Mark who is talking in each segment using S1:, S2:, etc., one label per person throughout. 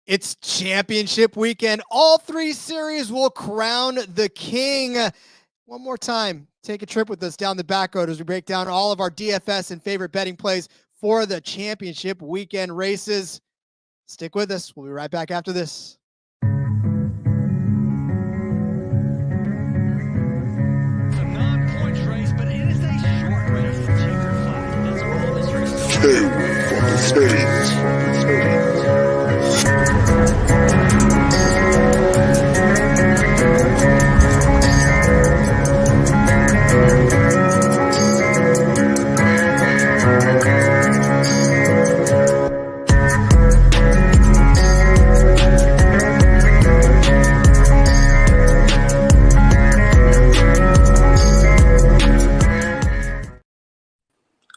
S1: It's championship weekend. All three series will crown the king. One more time, take a trip with us down the back road as we break down all of our DFS and favorite betting plays for the championship weekend races. Stick with us. We'll be right back after this.
S2: It's a non-points race, but it is a short race. Checkered flag. That's where all this race is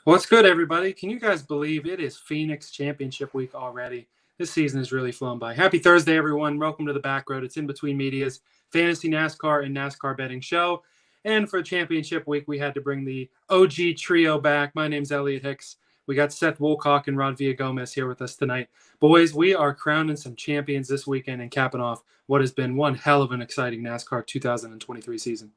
S3: What's good, everybody? Can you guys believe it is Pheonix Championship Week already? This season has really flown by. Happy Thursday, everyone. Welcome to the Backroad. It's In Between Media's Fantasy NASCAR and NASCAR betting show. And for Championship Week, we had to bring the OG trio back. My name's Elliot Hicks. We got Seth Woolcock and Rod Gomez here with us tonight. Boys, we are crowning some champions this weekend and capping off what has been one hell of an exciting NASCAR 2023 season.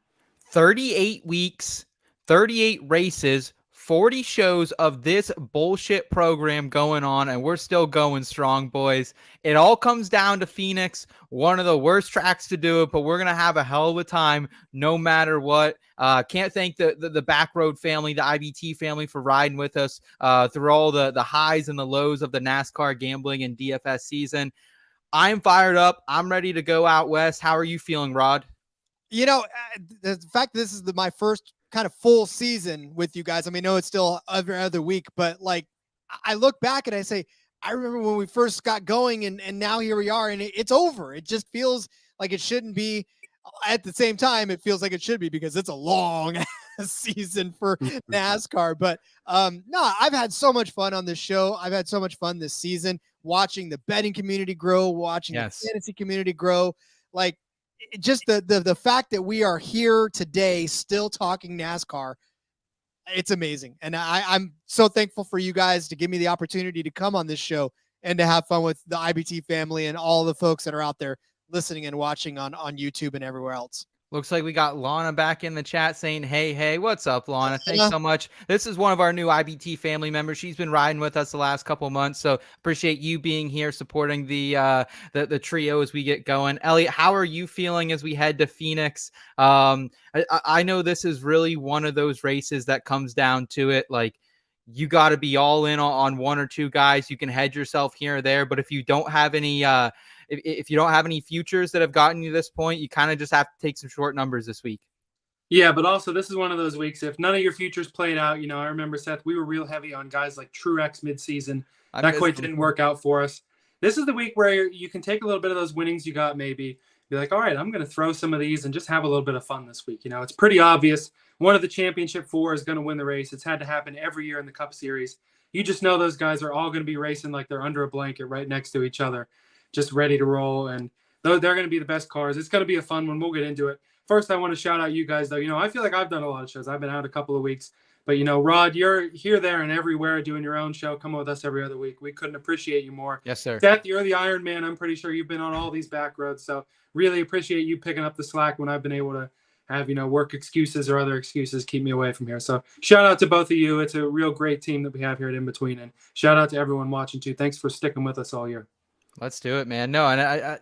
S4: 38 weeks, 38 races, 40 shows of this bullshit program going on, and we're still going strong, boys. It all comes down to Pheonix, one of the worst tracks to do it, but we're going to have a hell of a time no matter what. Can't thank the Backroad family, the IBT family, for riding with us through all the highs and the lows of the NASCAR gambling and DFS season. I'm fired up. I'm ready to go out west. How are you feeling, Rod?
S1: You know, the fact that this is my first kind of full season with you guys. I mean, I know it's still every other week, but like I look back and I say, I remember when we first got going and now here we are and it's over. It just feels like it shouldn't be. At the same time, it feels like it should be because it's a long season for NASCAR. But no, I've had so much fun on this show. I've had so much fun this season watching the betting community grow, watching the fantasy community grow. Like, just the fact that we are here today still talking NASCAR, it's amazing. And I'm so thankful for you guys to give me the opportunity to come on this show and to have fun with the IBT family and all the folks that are out there listening and watching on YouTube and everywhere else.
S4: Looks like we got Lana back in the chat saying, hey, what's up, Lana? Thanks so much. This is one of our new IBT family members. She's been riding with us the last couple of months, so appreciate you being here supporting the trio as we get going. Elliot, how are you feeling as we head to Pheonix? I know this is really one of those races that comes down to it. Like, you got to be all in on one or two guys. You can hedge yourself here or there, but if you don't have any if you don't have any futures that have gotten you to this point, you kind of just have to take some short numbers this week.
S3: Yeah, but also this is one of those weeks, if none of your futures played out, you know, I remember, Seth, we were real heavy on guys like Truex midseason. That quite didn't work out for us. This is the week where you can take a little bit of those winnings you got, maybe be like, all right, I'm going to throw some of these and just have a little bit of fun this week. You know, it's pretty obvious. One of the championship four is going to win the race. It's had to happen every year in the Cup Series. You just know those guys are all going to be racing like they're under a blanket right next to each other, just ready to roll. And they're going to be the best cars. It's going to be a fun one. We'll get into it. First, I want to shout out you guys, though. You know, I feel like I've done a lot of shows. I've been out a couple of weeks. But, you know, Rod, you're here, there, and everywhere doing your own show. Come with us every other week. We couldn't appreciate you more.
S4: Yes, sir.
S3: Seth, you're the Iron Man. I'm pretty sure you've been on all these back roads. So really appreciate you picking up the slack when I've been able to have, you know, work excuses or other excuses keep me away from here. So shout out to both of you. It's a real great team that we have here at In Between. And shout out to everyone watching, too. Thanks for sticking with us all year.
S4: Let's do it, man. No, and I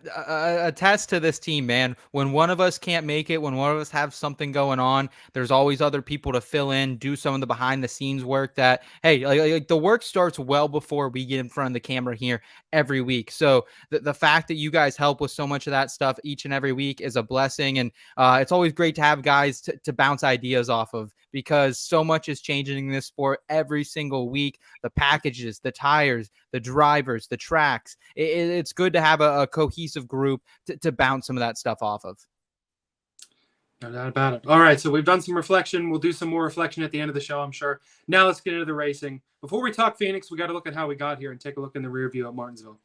S4: attest to this team, man. When one of us can't make it, when one of us have something going on, there's always other people to fill in, do some of the behind-the-scenes work that, hey, like the work starts well before we get in front of the camera here every week. So the fact that you guys help with so much of that stuff each and every week is a blessing. And it's always great to have guys to bounce ideas off of, because so much is changing in this sport every single week. The packages, the tires, the drivers, the tracks. It's good to have a cohesive group to bounce some of that stuff off of.
S3: No doubt about it. All right, so we've done some reflection. We'll do some more reflection at the end of the show, I'm sure. Now let's get into the racing. Before we talk Pheonix, we got to look at how we got here and take a look in the rear view at Martinsville.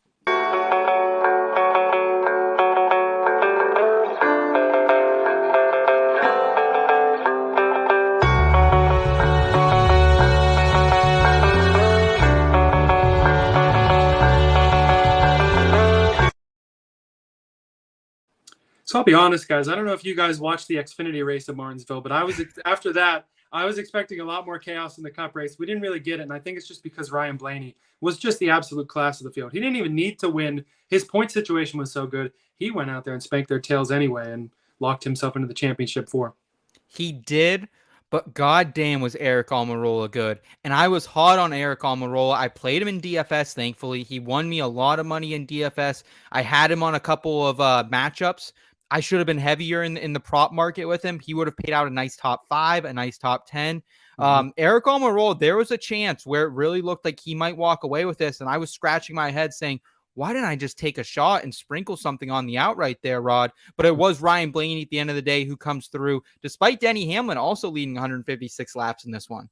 S3: So I'll be honest, guys. I don't know if you guys watched the Xfinity race at Martinsville, but after that, I was expecting a lot more chaos in the Cup race. We didn't really get it, and I think it's just because Ryan Blaney was just the absolute class of the field. He didn't even need to win. His point situation was so good. He went out there and spanked their tails anyway and locked himself into the championship 4.
S4: He did, but goddamn was Eric Almirola good. And I was hot on Eric Almirola. I played him in DFS, thankfully. He won me a lot of money in DFS. I had him on a couple of matchups. I should have been heavier in the prop market with him. He would have paid out a nice top 5, a nice top 10. Eric Almirola, there was a chance where it really looked like he might walk away with this. And I was scratching my head saying, why didn't I just take a shot and sprinkle something on the outright there, Rod? But it was Ryan Blaney at the end of the day who comes through, despite Denny Hamlin also leading 156 laps in this one.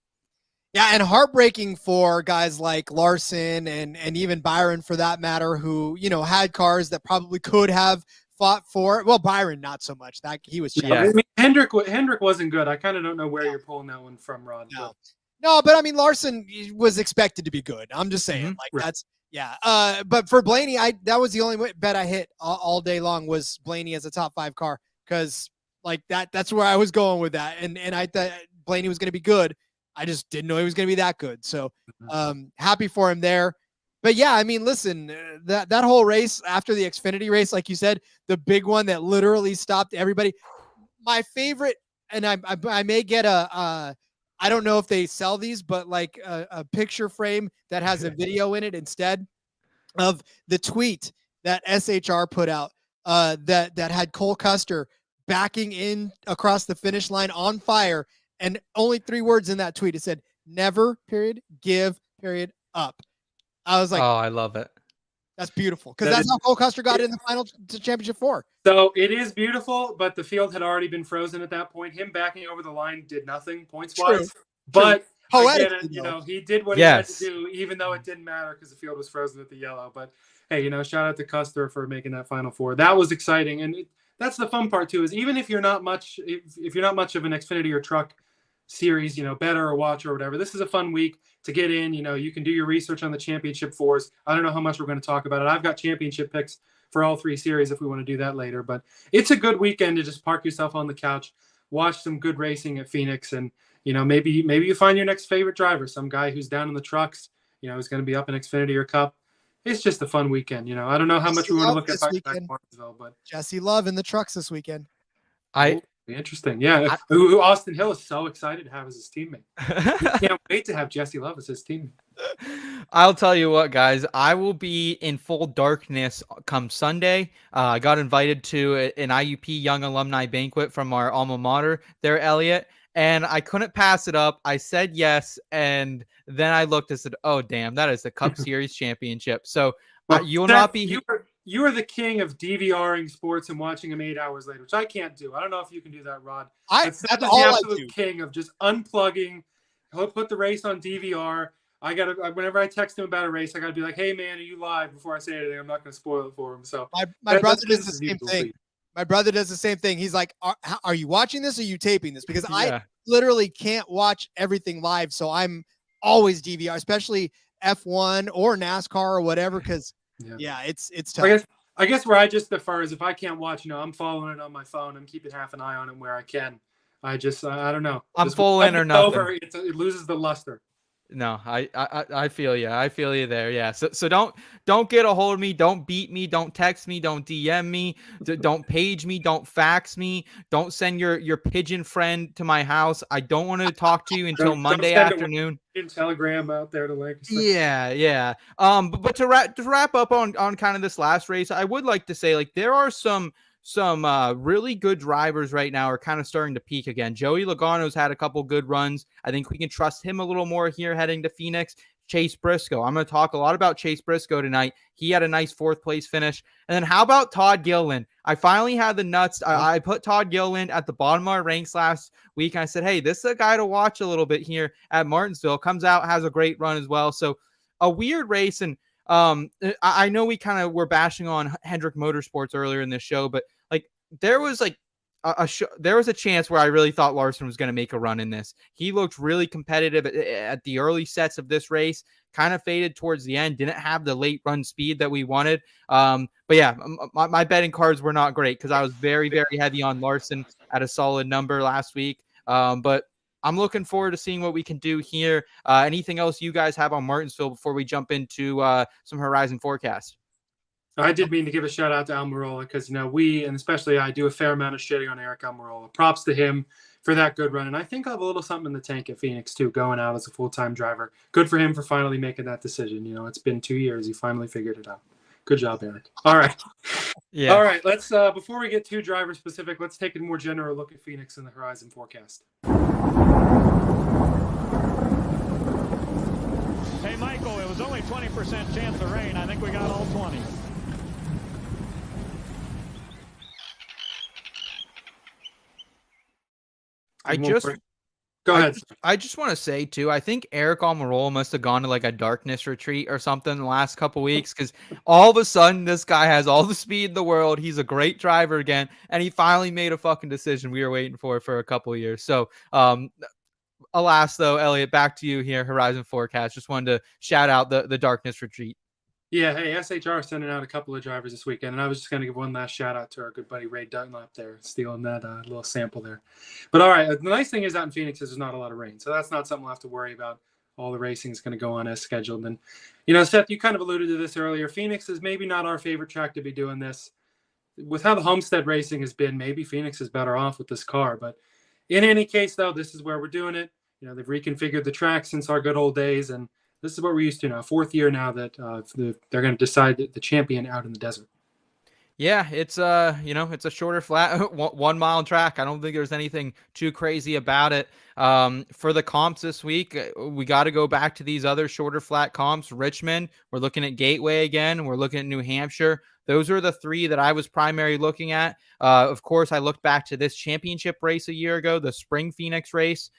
S1: Yeah, and heartbreaking for guys like Larson and even Byron, for that matter, who, you know, had cars that probably could have fought for it. Well, Byron, not so much. That he was.
S3: Yeah, I mean, Hendrick wasn't good. I kind of don't know where you're pulling that one from, Rod.
S1: No, but I mean, Larson was expected to be good. I'm just saying, that's. Yeah. But for Blaney, that was the only bet I hit all day long was Blaney as a top 5 car, because like that's where I was going with that. And I thought Blaney was going to be good. I just didn't know he was going to be that good. So happy for him there. But yeah, I mean, listen, that whole race after the Xfinity race, like you said, the big one that literally stopped everybody. My favorite, and I may get I don't know if they sell these, but like a picture frame that has a video in it instead of the tweet that SHR put out that had Cole Custer backing in across the finish line on fire. And only 3 words in that tweet. It said, never, period, give, period, up. I was like,
S4: oh, I love it.
S1: That's beautiful, because that's how Cole Custer got in the final to championship 4.
S3: So it is beautiful, but the field had already been frozen at that point. Him backing over the line did nothing points-wise. But I get it, you know, he did what he had to do, even though it didn't matter because the field was frozen at the yellow. But hey, you know, shout out to Custer for making that final 4. That was exciting, and that's the fun part too. Is even if you're not much, if you're not much of an Xfinity or truck series, you know, better or watch or whatever, this is a fun week to get in. You know, you can do your research on the championship 4s. I don't know how much we're going to talk about it. I've got championship picks for all 3 series if we want to do that later. But it's a good weekend to just park yourself on the couch, watch some good racing at Pheonix, and you know, maybe you find your next favorite driver, some guy who's down in the trucks, you know, is going to be up in Xfinity or Cup. It's just a fun weekend, you know. I don't know how much we want to look at back Martinsville, but
S1: Jesse Love in the trucks this weekend.
S3: Interesting. Yeah. Who Austin Hill is so excited to have as his teammate. He can't wait to have Jesse Love as his teammate.
S4: I'll tell you what, guys, I will be in full darkness come Sunday. I got invited to an IUP Young Alumni Banquet from our alma mater there, Elliot, and I couldn't pass it up. I said yes, and then I looked and said, oh, damn, that is the Cup Series Championship. So you will not be...
S3: You are the king of DVRing sports and watching them 8 hours later, which I can't do. I don't know if you can do that, Rod.
S1: That's all
S3: the absolute king of just unplugging. He'll put the race on DVR. Whenever I text him about a race, I gotta be like, "Hey man, are you live?" Before I say anything, I'm not gonna spoil it for him. So
S1: my brother does the same thing. My brother does the same thing. He's like, "Are you watching this? Or are you taping this?" Because I literally can't watch everything live, so I'm always DVR, especially F1 or NASCAR or whatever. Because it's tough.
S3: I guess where I just defer is if I can't watch, you know, I'm following it on my phone. I'm keeping half an eye on it where I can. I don't know.
S4: I'm full in or nothing.
S3: It loses the luster.
S4: No, I feel you. I feel you there. Yeah. So don't get a hold of me. Don't beat me. Don't text me. Don't DM me. Don't page me. Don't fax me. Don't send your pigeon friend to my house. I don't want to talk to you until Monday afternoon.
S3: Telegram out there to like.
S4: Yeah. But to wrap up on kind of this last race, I would like to say, like, there are some really good drivers right now are kind of starting to peak again. Joey Logano's had a couple good runs. I think we can trust him a little more here heading to Pheonix. Chase Briscoe. I'm going to talk a lot about Chase Briscoe tonight. He had a nice 4th place finish. And then how about Todd Gilliland? I finally had the nuts. I put Todd Gilliland at the bottom of our ranks last week. And I said, hey, this is a guy to watch a little bit here at Martinsville. Comes out, has a great run as well. So a weird race. And I know we kind of were bashing on Hendrick Motorsports earlier in this show, but like there was like there was a chance where I really thought Larson was going to make a run in this. He looked really competitive at the early sets of this race, kind of faded towards the end, didn't have the late run speed that we wanted. But yeah, my betting cards were not great because I was very, very heavy on Larson at a solid number last week. But I'm looking forward to seeing what we can do here. Anything else you guys have on Martinsville before we jump into some Horizon forecast?
S3: I did mean to give a shout out to Almirola because, we, and especially I, do a fair amount of shitting on Eric Almirola. Props to him for that good run. And I think I'll have a little something in the tank at Pheonix too, going out as a full-time driver. Good for him for finally making that decision. It's been 2 years. He finally figured it out. Good job, Eric. All right.
S4: Yeah.
S3: All right. Let's, before we get too driver specific, let's take a more general look at Pheonix and the Horizon forecast.
S2: Hey, Michael, it was only 20% chance of rain. I think we got all 20.
S3: Go ahead.
S4: I just want to say too, I think Eric Almirola must have gone to like a darkness retreat or something in the last couple weeks because all of a sudden this guy has all the speed in the world. He's a great driver again, and he finally made a fucking decision we were waiting for a couple of years. So, alas though, Elliot, back to you here. Horizon forecast. Just wanted to shout out the darkness retreat.
S3: Yeah, hey, SHR sending out a couple of drivers this weekend, and I was just going to give one last shout-out to our good buddy Ray Dunlap there, stealing that little sample there. But all right, the nice thing is out in Pheonix is there's not a lot of rain, so that's not something we'll have to worry about. All the racing is going to go on as scheduled. And, Seth, you kind of alluded to this earlier. Pheonix is maybe not our favorite track to be doing this. With how the Homestead racing has been, maybe Pheonix is better off with this car. But in any case, though, this is where we're doing it. They've reconfigured the track since our good old days, and this is what we're used to now. 4th year now that they're going to decide the champion out in the desert.
S4: Yeah, it's it's a shorter flat 1 mile track. I don't think there's anything too crazy about it. For the comps this week, we got to go back to these other shorter flat comps. Richmond, we're looking at Gateway again. We're looking at New Hampshire. Those are the 3 that I was primarily looking at. Of course, I looked back to this championship race a year ago, the Spring Pheonix race.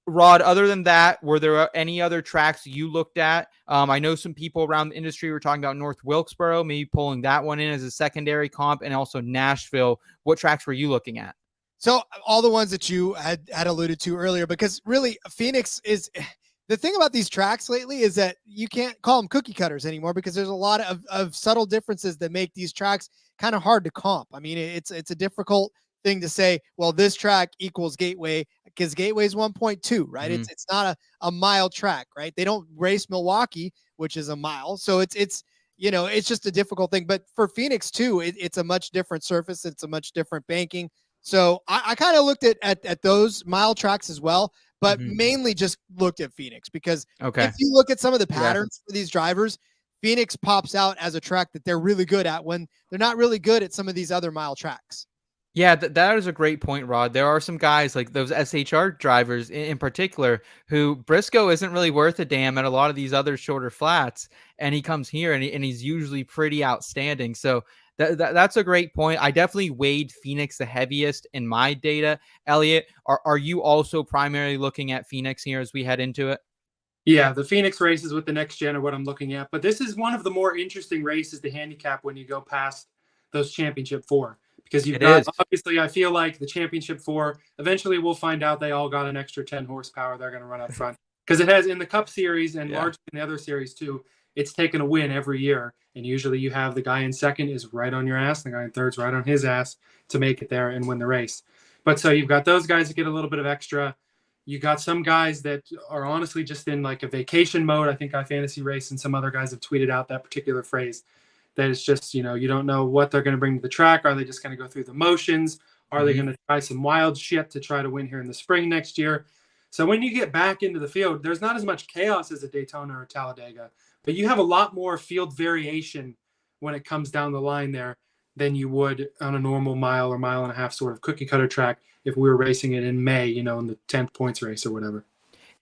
S4: Rod, other than that, were there any other tracks you looked at? I know some people around the industry were talking about North Wilkesboro, maybe pulling that one in as a secondary comp, and also Nashville. What tracks were you looking at?
S1: So all the ones that you had alluded to earlier, because really Pheonix is the thing about these tracks lately is that you can't call them cookie cutters anymore because there's a lot of subtle differences that make these tracks kind of hard to comp. I mean, it's a difficult thing to say, well, this track equals Gateway because Gateway is 1.2, right?
S4: Mm-hmm.
S1: It's not a mile track, right? They don't race Milwaukee, which is a mile. So it's just a difficult thing. But for Pheonix too, it's a much different surface. It's a much different banking. So I kind of looked at those mile tracks as well, but mainly just looked at Pheonix because if you look at some of the patterns for these drivers, Pheonix pops out as a track that they're really good at when they're not really good at some of these other mile tracks.
S4: Yeah, that is a great point, Rod. There are some guys like those SHR drivers in particular who Briscoe isn't really worth a damn at a lot of these other shorter flats. And he comes here and he's usually pretty outstanding. So that's a great point. I definitely weighed Pheonix the heaviest in my data. Elliot, are you also primarily looking at Pheonix here as we head into it?
S3: Yeah, the Pheonix races with the next gen are what I'm looking at. But this is one of the more interesting races to handicap when you go past those championship 4. Because obviously, I feel like the championship 4, eventually we'll find out they all got an extra 10 horsepower they're going to run up front. Because it has in the Cup Series and largely in the other series too, it's taken a win every year. And usually you have the guy in second is right on your ass, the guy in third's right on his ass to make it there and win the race. But so you've got those guys that get a little bit of extra. You got some guys that are honestly just in like a vacation mode. I think iFantasy Race and some other guys have tweeted out that particular phrase. That it's just, you don't know what they're going to bring to the track. Are they just going to go through the motions? Are they going to try some wild shit to try to win here in the spring next year? So when you get back into the field, there's not as much chaos as a Daytona or Talladega, but you have a lot more field variation when it comes down the line there than you would on a normal mile or mile and a half sort of cookie cutter track if we were racing it in May, in the 10th points race or whatever.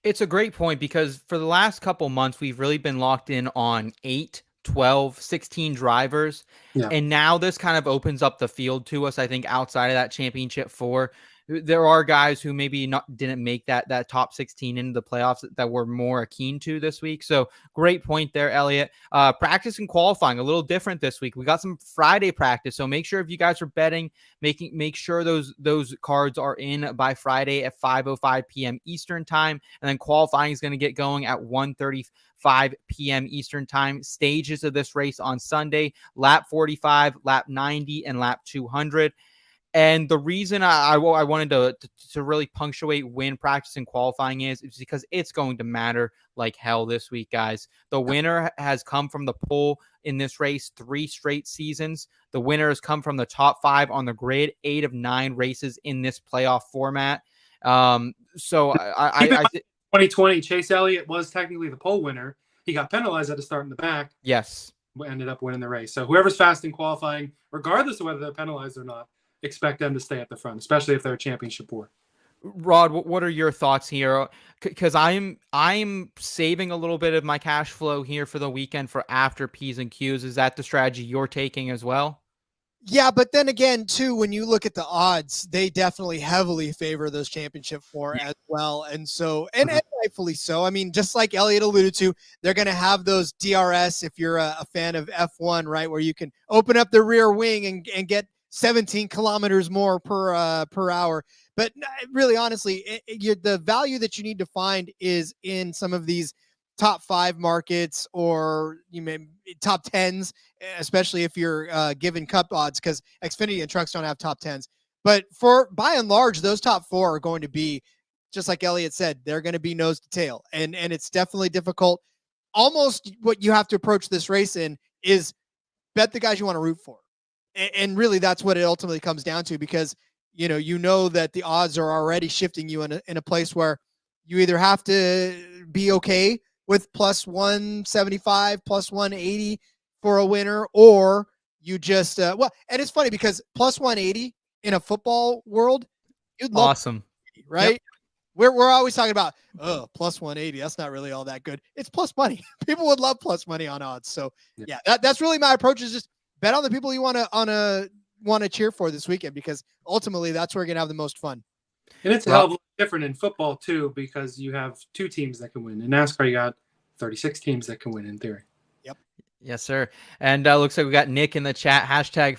S4: It's a great point because for the last couple months, we've really been locked in on 8, 12, 16 drivers. Yeah. And now this kind of opens up the field to us, I think, outside of that championship 4. there are guys who maybe didn't make that top 16 into the playoffs that we're more keen to this week. So great point there, Elliot. Practice and qualifying a little different this week. We got some Friday practice, so make sure if you guys are betting, make sure those cards are in by Friday at 5:05 p.m. Eastern time, and then qualifying is going to get going at 1:35 p.m. Eastern time. Stages of this race on Sunday: lap 45, lap 90, and lap 200. And the reason I wanted to really punctuate when practice and qualifying is because it's going to matter like hell this week, guys. The winner has come from the pole in this race 3 straight seasons. The winner has come from the top 5 on the grid, 8 of 9 races in this playoff format. So I
S3: 2020, Chase Elliott was technically the pole winner. He got penalized at the start in the back.
S4: Yes.
S3: Ended up winning the race. So whoever's fast in qualifying, regardless of whether they're penalized or not, expect them to stay at the front, especially if they're a championship war.
S4: Rod, what are your thoughts here? Because I'm saving a little bit of my cash flow here for the weekend for after P's and Q's. Is that the strategy you're taking as well?
S1: Yeah, but then again, too, when you look at the odds, they definitely heavily favor those championship four as well. And so, and rightfully so. I mean, just like Elliot alluded to, they're going to have those DRS if you're a fan of F1, right, where you can open up the rear wing and get 17 kilometers more per hour. But really, honestly, the value that you need to find is in some of these top 5 markets, or you may top 10s, especially if you're given cup odds, because Xfinity and trucks don't have top 10s. But for by and large, those top 4 are going to be, just like Elliot said, they're going to be nose to tail. And it's definitely difficult. Almost what you have to approach this race in is bet the guys you want to root for. And really, that's what it ultimately comes down to, because you know that the odds are already shifting you in a place where you either have to be okay with plus 175, plus 180 for a winner, or you just and it's funny because plus 180 in a football world, you'd love
S4: awesome,
S1: right? Yep. We're always talking about plus 180. That's not really all that good. It's plus money. People would love plus money on odds. So yeah, that's really my approach, is just bet on the people you want to cheer for this weekend, because ultimately that's where you're gonna have the most fun.
S3: And it's a hell of a lot different in football too, because you have 2 teams that can win. In NASCAR, you got 36 teams that can win in theory.
S1: Yep.
S4: Yes, sir. And looks like we got Nick in the chat.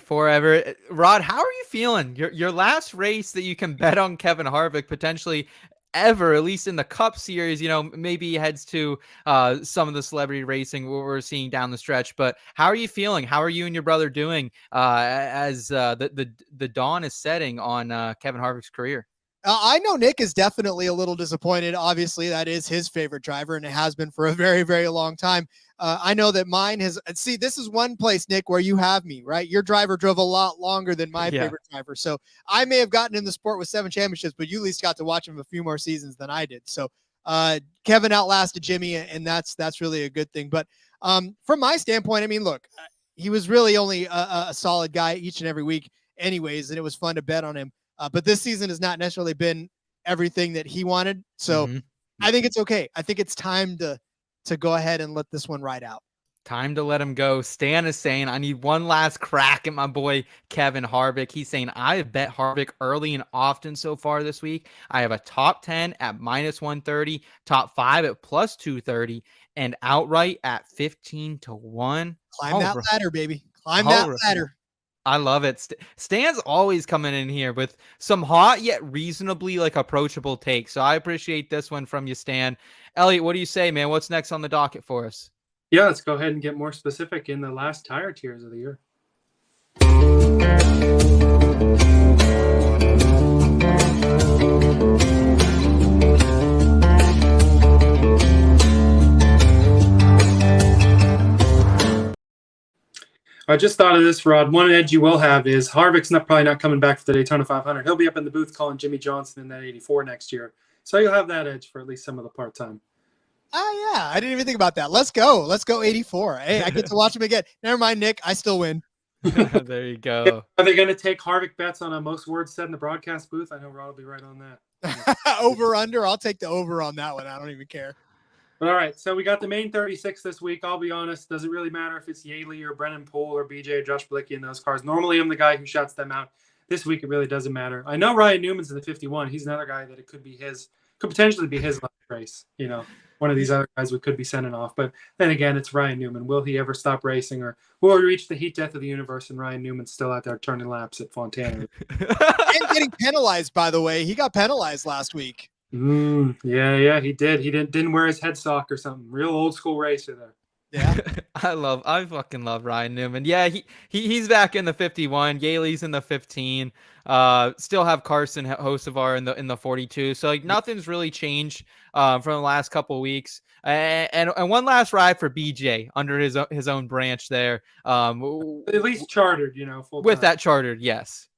S4: # forever. Rod, how are you feeling? Your last race that you can bet on Kevin Harvick potentially ever, at least in the Cup Series, maybe he heads to some of the celebrity racing we're seeing down the stretch. But how are you feeling? How are you and your brother doing as the dawn is setting on Kevin Harvick's career?
S1: I know Nick is definitely a little disappointed. Obviously, that is his favorite driver, and it has been for a very, very long time. I know that mine has. See, this is one place, Nick, where you have me, right? Your driver drove a lot longer than my favorite driver. So I may have gotten in the sport with 7 championships, but you at least got to watch him a few more seasons than I did. So Kevin outlasted Jimmy, and that's really a good thing. But from my standpoint, I mean, look, he was really only a solid guy each and every week anyways, and it was fun to bet on him. But this season has not necessarily been everything that he wanted. So I think it's okay. I think it's time to go ahead and let this one ride out.
S4: Time to let him go. Stan is saying, I need one last crack at my boy Kevin Harvick. He's saying, I have bet Harvick early and often so far this week. I have a top 10 at minus 130, top 5 at plus 230, and outright at 15 to 1.
S1: Climb that ladder, baby. Climb that ladder.
S4: I love it. Stan's always coming in here with some hot yet reasonably approachable takes. So I appreciate this one from you, Stan. Elliot, what do you say, man? What's next on the docket for us?
S3: Yeah, let's go ahead and get more specific in the last tire tiers of the year. I just thought of this, Rod. One edge you will have is Harvick's probably not coming back for the Daytona 500. He'll be up in the booth calling Jimmy Johnson in that 84 next year. So you'll have that edge for at least some of the part-time.
S1: Oh, yeah. I didn't even think about that. Let's go. Let's go 84. Hey, I get to watch him again. Never mind, Nick. I still win.
S4: There you go.
S3: Are they going to take Harvick bets on a most words said in the broadcast booth? I know Rod will be right on that.
S1: Over, under. I'll take the over on that one. I don't even care.
S3: All right, so we got the main 36 this week. I'll be honest, doesn't really matter if it's Yaley or Brennan Poole or BJ or Josh Blicky in those cars. Normally, I'm the guy who shuts them out this week it really doesn't matter. I know Ryan Newman's in the 51. He's another guy that it could potentially be his last race. One of these other guys we could be sending off. But then again, it's Ryan Newman. Will he ever stop racing, or will we reach the heat death of the universe and Ryan Newman's still out there turning laps at Fontana?
S1: And getting penalized, by the way. He got penalized last week.
S3: Yeah, he did. He didn't wear his headstock or something. Real old school racer there.
S1: Yeah.
S4: I fucking love Ryan Newman. Yeah, he's back in the 51. Yaley's in the 15. Still have Carson Hocevar in the 42. So like nothing's really changed from the last couple of weeks. And one last ride for BJ under his own branch there.
S3: At least chartered, full
S4: with
S3: time.
S4: that chartered, yes.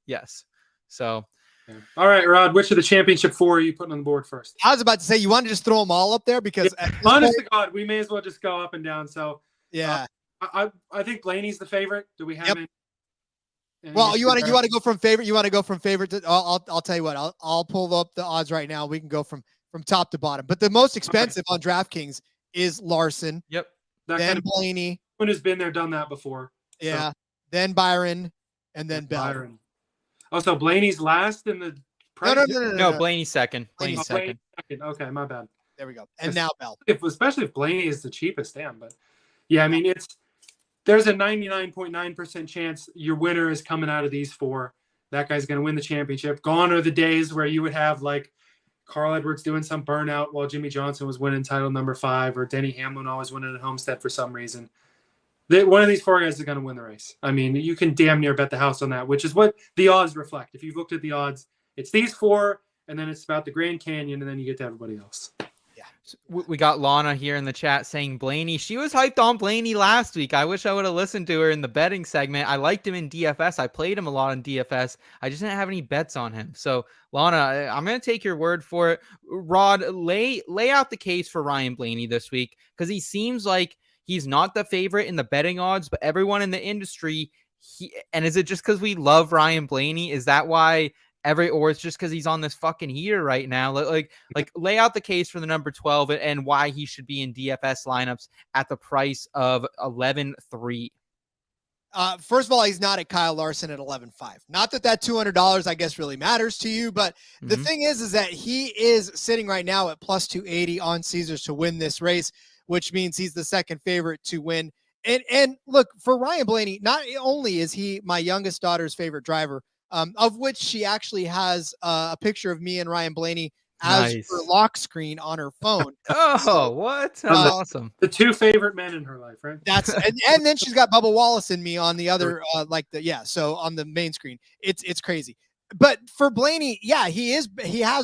S4: So.
S3: Yeah. All right, Rod, which of the championship 4 are you putting on the board first?
S1: I was about to say, you want to just throw them all up there because
S3: honest to God, we may as well just go up and down. So
S1: yeah,
S3: I think Blaney's the favorite. Do we have any?
S1: Well, you want to go from favorite? You want to go from favorite to? I'll tell you what. I'll pull up the odds right now. We can go from top to bottom. But the most expensive on DraftKings is Larson.
S4: Yep.
S1: Then Blaney.
S3: Someone who's been there, done that before.
S1: Yeah. So. Then Byron, and then Bell.
S3: Oh, so Blaney's last in the price?
S4: No, Blaney's second. Blaney's second.
S3: Okay, my bad.
S1: There we go. And now Bell.
S3: Especially if Blaney is the cheapest, damn. But yeah, I mean, there's a 99.9% chance your winner is coming out of these 4. That guy's going to win the championship. Gone are the days where you would have like Carl Edwards doing some burnout while Jimmy Johnson was winning title number 5, or Denny Hamlin always winning at Homestead for some reason. One of these 4 guys is going to win the race. I mean, you can damn near bet the house on that, which is what the odds reflect. If you've looked at the odds, it's these 4, and then it's about the Grand Canyon, and then you get to everybody else.
S1: Yeah.
S4: So we got Lana here in the chat saying Blaney. She was hyped on Blaney last week. I wish I would have listened to her in the betting segment. I liked him in DFS. I played him a lot in DFS. I just didn't have any bets on him. So Lana, I'm going to take your word for it. Rod, lay out the case for Ryan Blaney this week, because he seems like he's not the favorite in the betting odds, but everyone in the industry, and is it just because we love Ryan Blaney? Is that why or it's just because he's on this fucking heater right now? Like lay out the case for the number 12 and why he should be in DFS lineups at the price of 11.3.
S1: First of all, he's not at Kyle Larson at 11.5. Not that $200, I guess, really matters to you, but the thing is that he is sitting right now at plus 280 on Caesars to win this race, which means he's the second favorite to win. And look, for Ryan Blaney, not only is he my youngest daughter's favorite driver, of which she actually has a picture of me and Ryan Blaney as her lock screen on her phone.
S4: What? That's awesome.
S3: The 2 favorite men in her life, right?
S1: That's and then she's got Bubba Wallace and me on the other, so on the main screen. It's crazy. But for Blaney, yeah, he has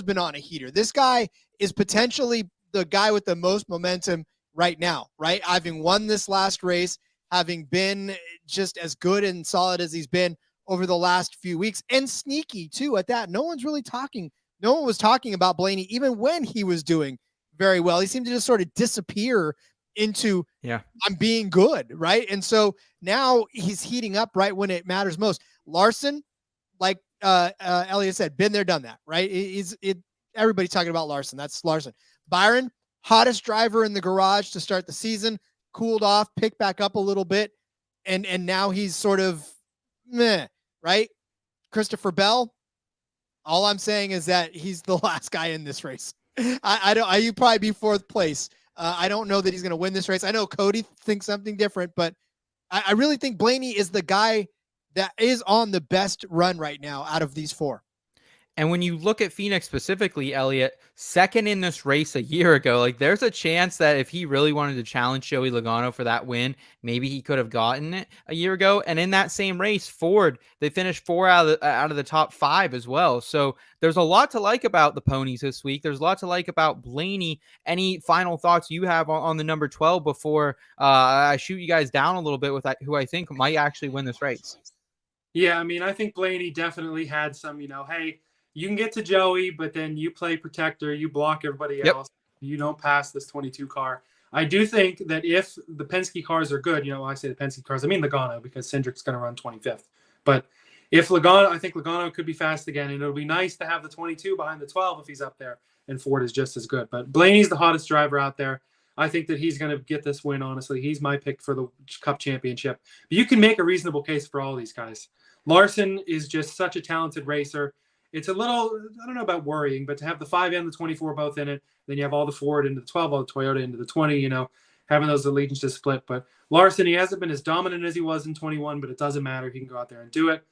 S1: been on a heater. This guy is potentially the guy with the most momentum right now, right? Having won this last race, having been just as good and solid as he's been over the last few weeks, and sneaky too at that. No one was talking about Blaney even when he was doing very well. He seemed to just sort of disappear into I'm being good, right? And so now he's heating up right when it matters most. Larson, like Elliot said, been there, done that, right? Everybody's talking about Larson. That's Larson. Byron, hottest driver in the garage to start the season, cooled off, picked back up a little bit, and now he's sort of meh, right? Christopher Bell, all I'm saying is that he's the last guy in this race. You'd probably be 4th place. I don't know that he's going to win this race. I know Cody thinks something different, but I really think Blaney is the guy that is on the best run right now out of these 4.
S4: And when you look at Pheonix specifically, Elliot, second in this race a year ago, like there's a chance that if he really wanted to challenge Joey Logano for that win, maybe he could have gotten it a year ago. And in that same race, Ford, they finished 4 out of the top 5 as well. So there's a lot to like about the ponies this week. There's a lot to like about Blaney. Any final thoughts you have on the number 12 before I shoot you guys down a little bit with who I think might actually win this race?
S3: Yeah, I mean, I think Blaney definitely had some, hey, you can get to Joey, but then you play protector, you block everybody else, you don't pass this 22 car. I do think that if the Penske cars are good, when I say the Penske cars, I mean Logano, because Cindric's going to run 25th. But if I think Logano could be fast again, and it'll be nice to have the 22 behind the 12 if he's up there, and Ford is just as good. But Blaney's the hottest driver out there. I think that he's going to get this win, honestly. He's my pick for the Cup Championship. But you can make a reasonable case for all these guys. Larson is just such a talented racer. It's a little, I don't know about worrying, but to have the 5 and the 24 both in it, then you have all the Ford into the 12, all the Toyota into the 20, having those allegiances split. But Larson, he hasn't been as dominant as he was in 21, but it doesn't matter. He can go out there and do it.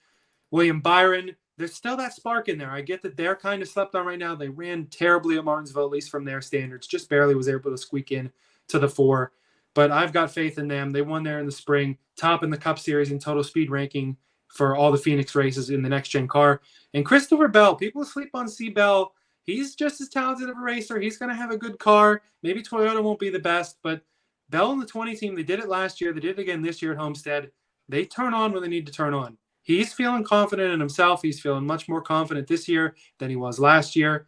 S3: William Byron, there's still that spark in there. I get that they're kind of slept on right now. They ran terribly at Martinsville, at least from their standards. Just barely was able to squeak in to the 4. But I've got faith in them. They won there in the spring, top in the Cup Series in total speed ranking for all the Pheonix races in the next-gen car. And Christopher Bell, people sleep on C. Bell. He's just as talented of a racer. He's going to have a good car. Maybe Toyota won't be the best, but Bell and the 20 team, they did it last year. They did it again this year at Homestead. They turn on when they need to turn on. He's feeling confident in himself. He's feeling much more confident this year than he was last year.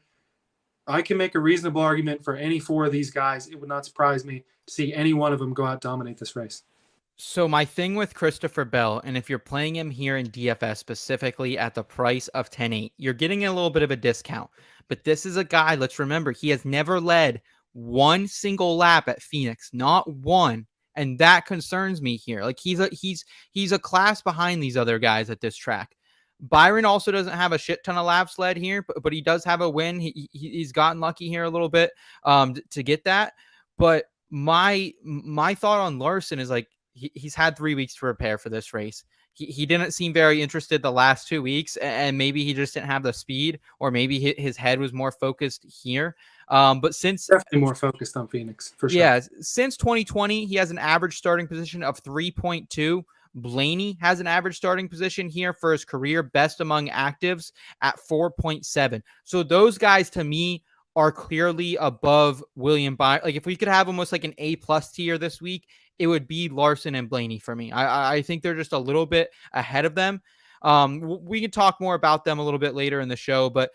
S3: I can make a reasonable argument for any 4 of these guys. It would not surprise me to see any one of them go out and dominate this race.
S4: So my thing with Christopher Bell, and if you're playing him here in DFS specifically at the price of 10.8, you're getting a little bit of a discount. But this is a guy, let's remember, he has never led one single lap at Pheonix, not one. And that concerns me here. Like he's a class behind these other guys at this track. Byron also doesn't have a shit ton of laps led here, but he does have a win. He's gotten lucky here a little bit to get that. But my thought on Larson is like he's had 3 weeks to prepare for this race. He didn't seem very interested the last 2 weeks, and maybe he just didn't have the speed, or maybe his head was more focused here. But since
S3: definitely more focused on Pheonix for sure.
S4: Yeah, since 2020, he has an average starting position of 3.2. Blaney has an average starting position here for his career best among actives at 4.7. So those guys to me are clearly above William Byron. Like if we could have almost like an A+ tier this week, it would be Larson and Blaney for me. I think they're just a little bit ahead of them. We can talk more about them a little bit later in the show, but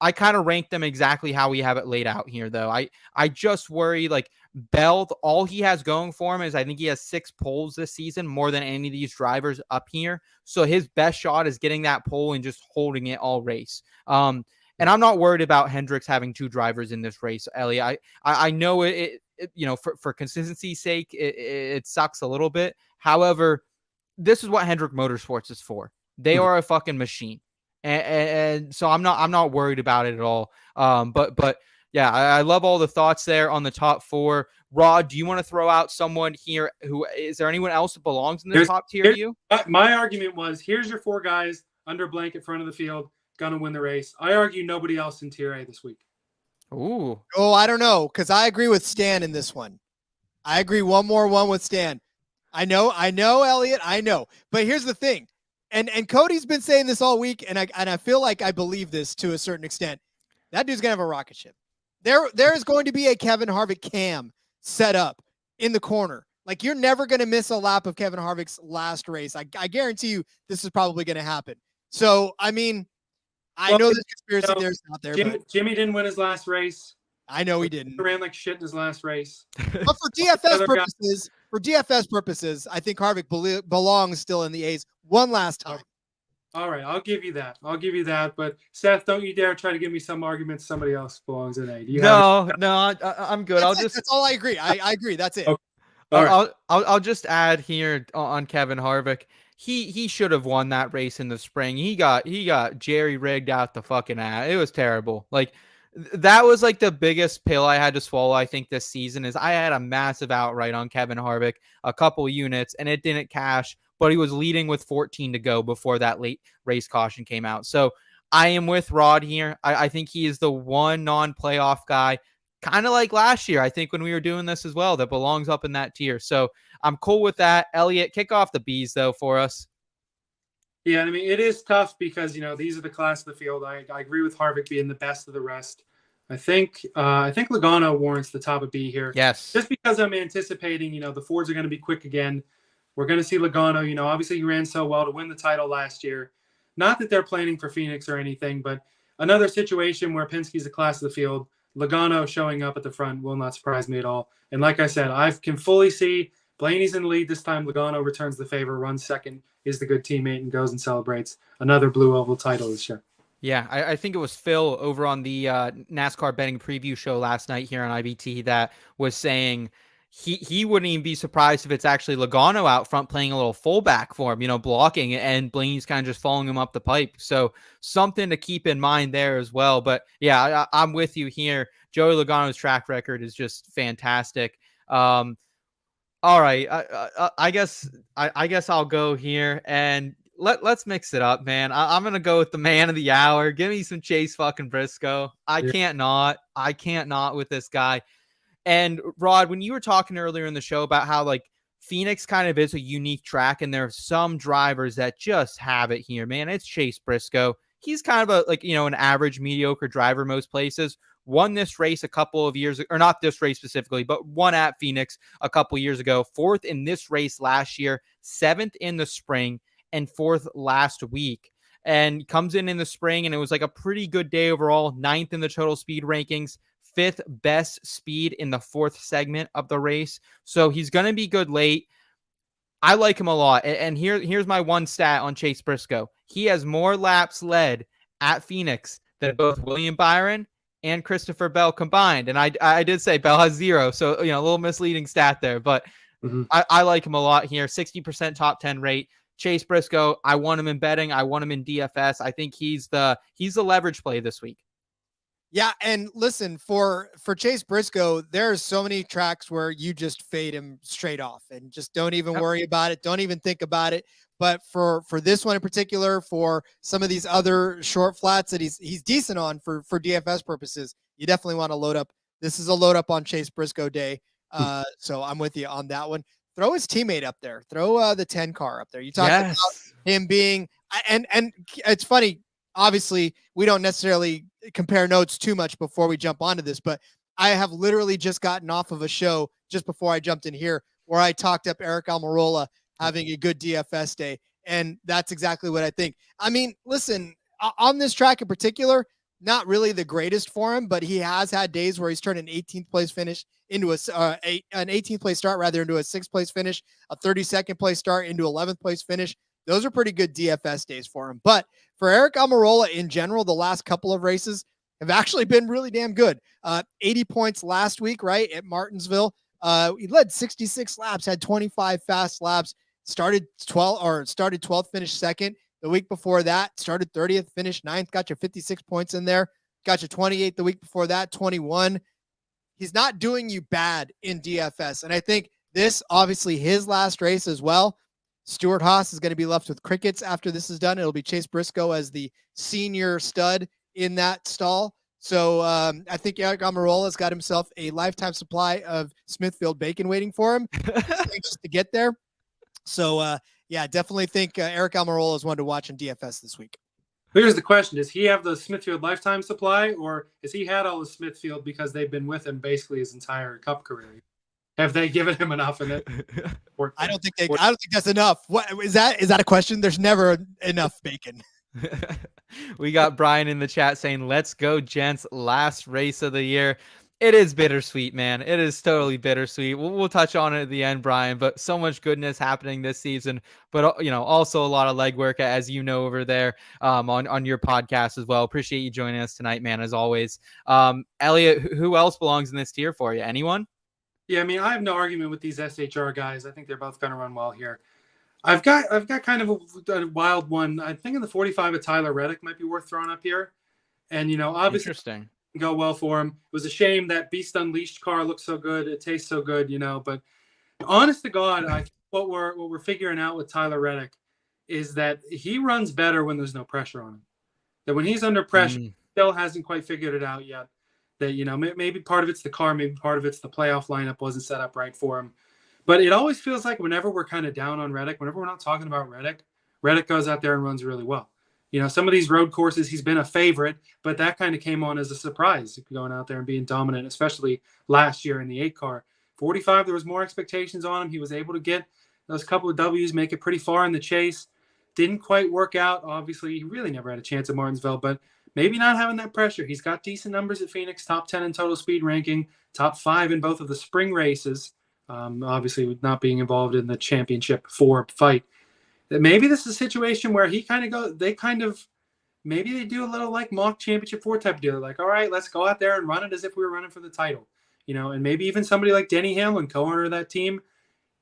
S4: I kind of rank them exactly how we have it laid out here, though. I just worry, like, Bell, all he has going for him is I think he has 6 poles this season, more than any of these drivers up here. So his best shot is getting that pole and just holding it all race. And I'm not worried about Hendricks having 2 drivers in this race, Elliot. I know it for consistency's sake, it sucks a little bit. However, this is what Hendrick Motorsports is for. They are a fucking machine. And so I'm not worried about it at all. But yeah, I love all the thoughts there on the top 4. Rod, do you want to throw out someone here is there anyone else that belongs in the top tier to you?
S3: My argument was, here's your 4 guys under blanket front of the field, gonna win the race. I argue nobody else in tier A this week.
S4: Ooh.
S1: Oh, I don't know, because I agree with Stan in this one. I agree 1 with Stan. I know, Elliot, I know. But here's the thing. And Cody's been saying this all week, and I feel like I believe this to a certain extent. That dude's gonna have a rocket ship. There is going to be a Kevin Harvick cam set up in the corner. Like, you're never gonna miss a lap of Kevin Harvick's last race. I guarantee you this is probably gonna happen. So I mean, I know there's conspiracy theories out there.
S3: Jimmy didn't win his last race.
S1: I know he didn't.
S3: He ran like shit in his last race.
S1: But for DFS purposes, I think Harvick belongs still in the A's one last time.
S3: All right, I'll give you that. But Seth, don't you dare try to give me some argument somebody else belongs in A.
S4: No, I'm good.
S1: That's all I agree. I agree. That's it.
S3: Okay. Right.
S4: I'll just add here on Kevin Harvick. He should have won that race in the spring. He got jerry rigged out the fucking ass. It was terrible. Like, that was like the biggest pill I had to swallow, I think, this season. Is I had a massive outright on Kevin Harvick, a couple units, and it didn't cash, but he was leading with 14 to go before that late race caution came out. So I am with Rod here. I think he is the one non-playoff guy, kind of like last year, I think, when we were doing this as well, that belongs up in that tier. So I'm cool with that. Elliot, kick off the B's, though, for us.
S3: Yeah, I mean, it is tough because, these are the class of the field. I agree with Harvick being the best of the rest. I think Logano warrants the top of B here.
S4: Yes.
S3: Just because I'm anticipating, the Fords are going to be quick again. We're going to see Logano. Obviously he ran so well to win the title last year. Not that they're planning for Pheonix or anything, but another situation where Penske's the class of the field. Logano showing up at the front will not surprise me at all. And like I said, I can fully see Blaney's in the lead this time. Logano returns the favor, runs second, is the good teammate, and goes and celebrates another Blue Oval title this year.
S4: Yeah, I think it was Phil over on the NASCAR betting preview show last night here on IBT that was saying he wouldn't even be surprised if it's actually Logano out front playing a little fullback for him, blocking, and Blaney's kind of just following him up the pipe. So something to keep in mind there as well. But yeah, I'm with you here. Joey Logano's track record is just fantastic. All right, I guess I'll go here and let's mix it up, man. I'm gonna go with the man of the hour. Give me some Chase fucking Briscoe. I can't not with this guy. And Rod, when you were talking earlier in the show about how like Pheonix kind of is a unique track, and there are some drivers that just have it here, man. It's Chase Briscoe. He's kind of an average, mediocre driver most places. Won this race a couple of years, or not this race specifically, but won at Pheonix a couple years ago. 4th in this race last year, 7th in the spring, and 4th last week. And comes in the spring, and it was like a pretty good day overall. 9th in the total speed rankings. 5th best speed in the 4th segment of the race. So he's going to be good late. I like him a lot. And here's my one stat on Chase Briscoe. He has more laps led at Pheonix than both William Byron and Christopher Bell combined. And I did say Bell has 0. So, a little misleading stat there. But I like him a lot here. 60% top 10 rate. Chase Briscoe, I want him in betting. I want him in DFS. I think he's the leverage play this week.
S1: Yeah, and listen, for Chase Briscoe, there's so many tracks where you just fade him straight off and just don't even worry about it, don't even think about it. But for this one in particular, for some of these other short flats that he's decent on for DFS purposes, you definitely want to load up. This is a load up on Chase Briscoe day. So I'm with you on that one. Throw his teammate up there. Throw the 10 car up there. You talked about him being, and it's funny. Obviously, we don't necessarily compare notes too much before we jump onto this, but I have literally just gotten off of a show just before I jumped in here where I talked up Eric Almirola having a good DFS day. And that's exactly what I think. I mean, listen, on this track in particular, not really the greatest for him, but he has had days where he's turned an 18th place finish into an 18th place start rather into a 6th place finish, a 32nd place start into 11th place finish. Those are pretty good DFS days for him. But for Eric Almirola in general, the last couple of races have actually been really damn good. 80 points last week, right, at Martinsville. He led 66 laps, had 25 fast laps, started 12th, finished 2nd. The week before that, started 30th, finished 9th, got your 56 points in there, got your 28th the week before that, 21. He's not doing you bad in DFS. And I think this, obviously, his last race as well. Stuart Haas is going to be left with crickets after this is done. It'll be Chase Briscoe as the senior stud in that stall. So I think Eric Almirola's got himself a lifetime supply of Smithfield bacon waiting for him. Anxious to get there. So, yeah, definitely think Eric Almirola is one to watch in DFS this week.
S3: Here's the question. Does he have the Smithfield lifetime supply, or has he had all the Smithfield because they've been with him basically his entire Cup career? Have they given him enough in it?
S1: I don't think that's enough. What is that? Is that a question? There's never enough bacon.
S4: We got Brian in the chat saying, "Let's go, gents! Last race of the year." It is bittersweet, man. It is totally bittersweet. We'll touch on it at the end, Brian. But so much goodness happening this season. But also a lot of legwork, as you know, over there on your podcast as well. Appreciate you joining us tonight, man. As always, Elliot. Who else belongs in this tier for you? Anyone?
S3: Yeah, I mean, I have no argument with these SHR guys. I think they're both going to run well here. I've got kind of a wild one. I think in the 45 of Tyler Reddick might be worth throwing up here. And, obviously
S4: interesting.
S3: Go well for him. It was a shame that Beast Unleashed car looks so good. It tastes so good, but honest to God, what we're figuring out with Tyler Reddick is that he runs better when there's no pressure on him. That when he's under pressure, he still hasn't quite figured it out yet. That, maybe part of it's the car, maybe part of it's the playoff lineup wasn't set up right for him. But it always feels like whenever we're kind of down on Reddick, whenever we're not talking about Reddick goes out there and runs really well. Some of these road courses, he's been a favorite, but that kind of came on as a surprise going out there and being dominant, especially last year in the 8 car. 45, there was more expectations on him. He was able to get those couple of W's, make it pretty far in the chase. Didn't quite work out. Obviously, he really never had a chance at Martinsville, but maybe not having that pressure. He's got decent numbers at Pheonix, top 10 in total speed ranking, top 5 in both of the spring races, obviously with not being involved in the championship 4 fight. Maybe this is a situation where maybe they do a little like mock championship 4 type deal. Like, all right, let's go out there and run it as if we were running for the title. and maybe even somebody like Denny Hamlin, co-owner of that team.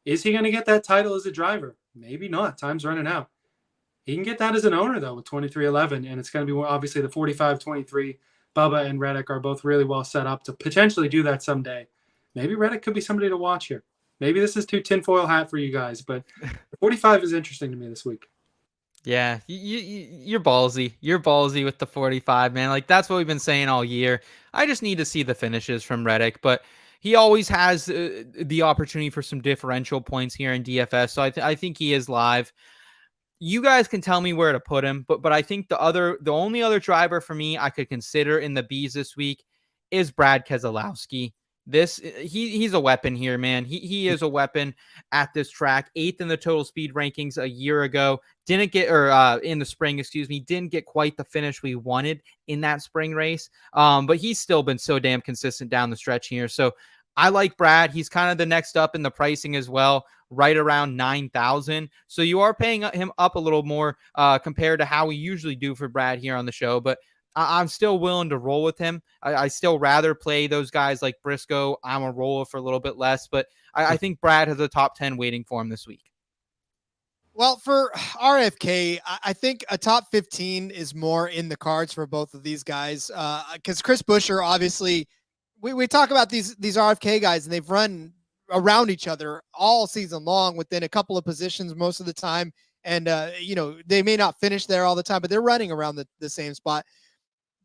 S3: Is he going to get that title as a driver? Maybe not. Time's running out. He can get that as an owner, though, with 2311, and it's going to be obviously the 45-23. Bubba and Reddick are both really well set up to potentially do that someday. Maybe Reddick could be somebody to watch here. Maybe this is too tinfoil hat for you guys, but 45 is interesting to me this week.
S4: Yeah, you're ballsy. You're ballsy with the 45, man. Like, that's what we've been saying all year. I just need to see the finishes from Reddick, but he always has the opportunity for some differential points here in DFS, so I think he is live. You guys can tell me where to put him, but I think the only other driver for me I could consider in the Bs this week is Brad Keselowski. He's a weapon here, man. He is a weapon at this track. 8th in the total speed rankings a year ago. Didn't get in the spring, didn't get quite the finish we wanted in that spring race. But he's still been so damn consistent down the stretch here. So I like Brad. He's kind of the next up in the pricing as well, right around 9,000. So you are paying him up a little more compared to how we usually do for Brad here on the show. But I'm still willing to roll with him. I still rather play those guys like Briscoe. I'm a roller for a little bit less, but I think Brad has a top 10 waiting for him this week.
S1: Well, for RFK, I think a top 15 is more in the cards for both of these guys. Because Chris Buescher, obviously, we talk about these RFK guys, and they've run around each other all season long within a couple of positions most of the time. And, they may not finish there all the time, but they're running around the same spot.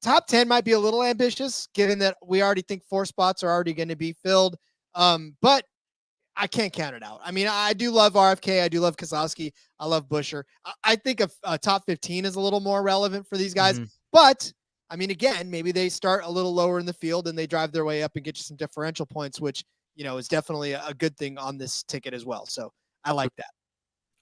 S1: Top 10 might be a little ambitious, given that we already think 4 spots are already going to be filled. But I can't count it out. I mean, I do love RFK. I do love Keselowski. I love Buescher. I think a top 15 is a little more relevant for these guys. Mm-hmm. But, I mean, again, maybe they start a little lower in the field and they drive their way up and get you some differential points, which, is definitely a good thing on this ticket as well. So I like that.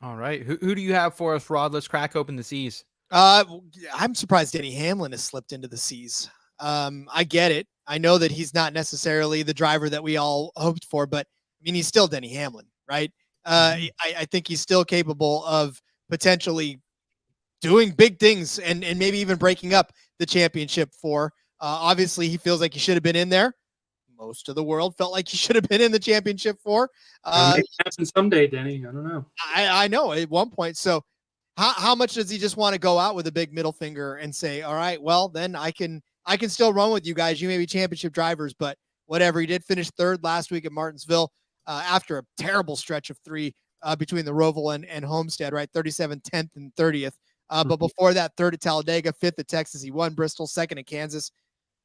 S4: All right. Who do you have for us, Rod? Let's crack open the C's.
S1: I'm surprised Denny Hamlin has slipped into the C's. I get it. I know that he's not necessarily the driver that we all hoped for, but I mean, he's still Denny Hamlin, right? I think he's still capable of potentially doing big things and maybe even breaking up the championship for. Obviously, he feels like he should have been in there. Most of the world felt like he should have been in the championship for.
S3: Maybe happen someday, Denny. I don't know.
S1: I know at one point. So how much does he just want to go out with a big middle finger and say, all right, well, then I can still run with you guys. You may be championship drivers, but whatever. He did finish 3rd last week at Martinsville after a terrible stretch of 3 between the Roval and Homestead, right? 37th, 10th, and 30th. But before that, 3rd at Talladega, 5th at Texas. He won Bristol, 2nd at Kansas.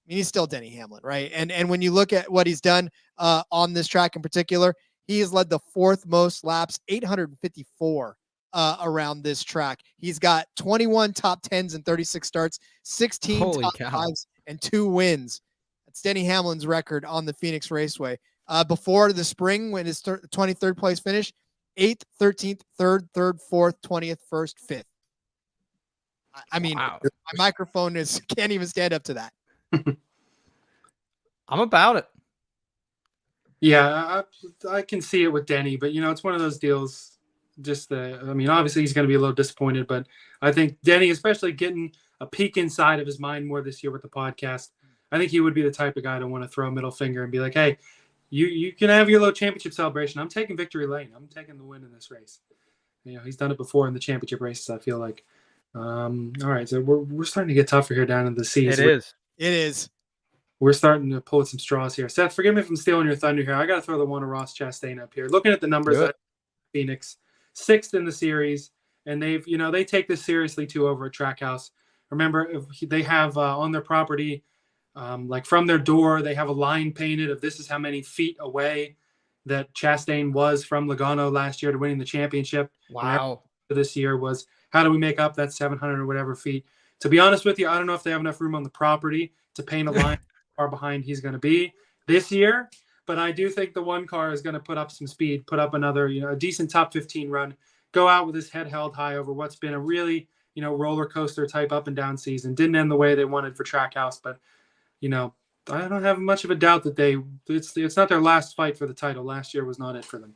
S1: I mean, he's still Denny Hamlin, right? And when you look at what he's done on this track in particular, he has led the 4th most laps, 854 around this track. He's got 21 top 10s and 36 starts, 16 top 5s, and 2 wins. That's Denny Hamlin's record on the Pheonix Raceway. Before the spring, when his 23rd place finish, 8th, 13th, 3rd, 4th, 20th, 1st, 5th. I mean, wow. My microphone can't even stand up to that.
S4: I'm about it.
S3: Yeah, I can see it with Denny, but it's one of those deals. Obviously he's going to be a little disappointed, but I think Denny, especially getting a peek inside of his mind more this year with the podcast, I think he would be the type of guy to want to throw a middle finger and be like, hey, you can have your little championship celebration. I'm taking victory lane. I'm taking the win in this race. He's done it before in the championship races, I feel like. All right, so we're starting to get tougher here down in the C's.
S1: It is. We're
S3: starting to pull at some straws here. Seth, forgive me if I'm stealing your thunder here. I got to throw the one of Ross Chastain up here. Looking at the numbers at Pheonix, 6th in the series, and they take this seriously too over at Trackhouse. Remember, if they have on their property, like from their door, they have a line painted of this is how many feet away that Chastain was from Logano last year to winning the championship.
S4: Wow.
S3: This year was, how do we make up that 700 or whatever feet? To be honest with you, I don't know if they have enough room on the property to paint a line how far behind he's going to be this year. But I do think the one car is going to put up some speed, put up another, a decent top 15 run, go out with his head held high over what's been a really, roller coaster type up and down season. Didn't end the way they wanted for Trackhouse, but, I don't have much of a doubt that it's not their last fight for the title. Last year was not it for them.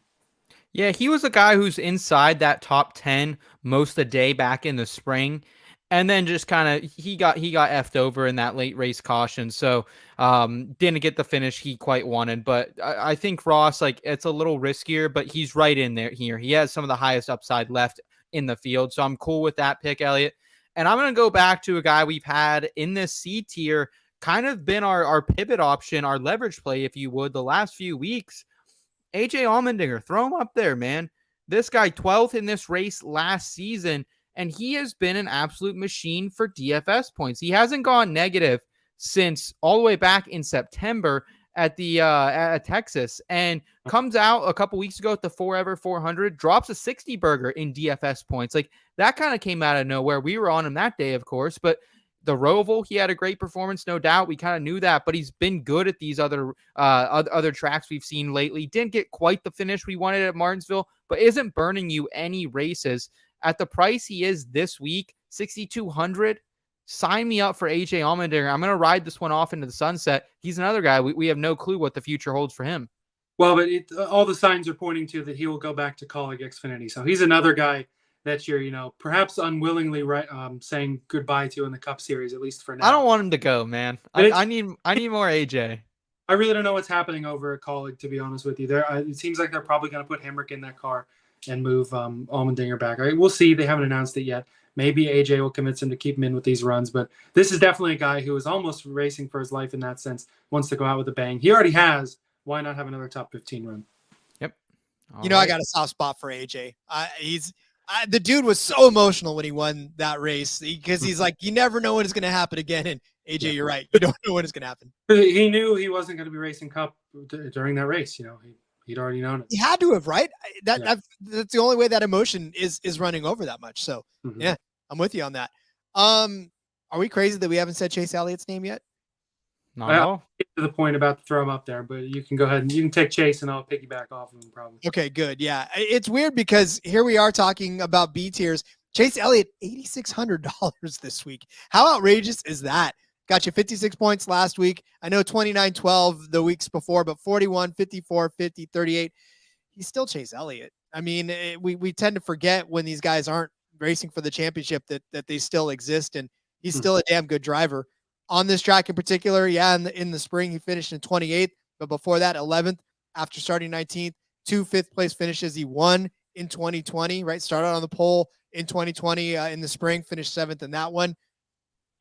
S4: Yeah, he was a guy who's inside that top 10 most of the day back in the spring. And then just kind of he got effed over in that late race caution, so didn't get the finish he quite wanted. But I think Ross, like, it's a little riskier, but he's right in there here. He has some of the highest upside left in the field, so I'm cool with that pick, Elliot. And I'm gonna go back to a guy we've had in this C tier, kind of been our pivot option, our leverage play, if you would, the last few weeks. AJ Allmendinger, throw him up there, man. This guy 12th in this race last season, and he has been an absolute machine for DFS points. He hasn't gone negative since all the way back in September at the at Texas, and comes out a couple weeks ago at the Forever 400, drops a 60 burger in DFS points. Like, that kind of came out of nowhere. We were on him that day, of course, but the Roval, he had a great performance, no doubt. We kind of knew that, but he's been good at these other tracks we've seen lately. Didn't get quite the finish we wanted at Martinsville, but isn't burning you any races. At the price he is this week, 6,200, sign me up for AJ Allmendinger. I'm going to ride this one off into the sunset. He's another guy. We have no clue what the future holds for him.
S3: Well, but all the signs are pointing to that he will go back to Kaulig Xfinity. So he's another guy that you're, perhaps unwillingly saying goodbye to in the Cup Series, at least for now.
S4: I don't want him to go, man. I need more AJ.
S3: I really don't know what's happening over at Kaulig, to be honest with you. It seems like they're probably going to put Hemrick in that car and move Allmendinger back. We'll see. They haven't announced it yet. Maybe AJ will convince him to keep him in with these runs. But this is definitely a guy who is almost racing for his life in that sense, wants to go out with a bang. He already has. Why not have another top 15 run?
S4: Yep.
S1: All right. I got a soft spot for AJ. The dude was so emotional when he won that race because he's like, you never know when it's going to happen again. And AJ, you're right. You don't know when it's going to happen.
S3: He knew he wasn't going to be racing Cup during that race. He'd already known it.
S1: He had to have, right? That's the only way that emotion is running over that much. So yeah, I'm with you on that. Are we crazy that we haven't said Chase Elliott's name yet?
S4: No.
S3: I'll get to the point about to throw him up there, but you can go ahead and you can take Chase and I'll piggyback off of him probably.
S1: Okay, good. Yeah. It's weird because here we are talking about B tiers. Chase Elliott, $8,600 this week. How outrageous is that? Got you 56 points last week. I know 29-12 the weeks before, but 41, 54, 50, 38. He's still Chase Elliott. I mean, we tend to forget when these guys aren't racing for the championship that they still exist, and he's still a damn good driver. On this track in particular, in the spring, he finished in 28th, but before that, 11th after starting 19th, 2 fifth-place finishes. He won in 2020, right? Started on the pole in 2020 in the spring, finished 7th in that one.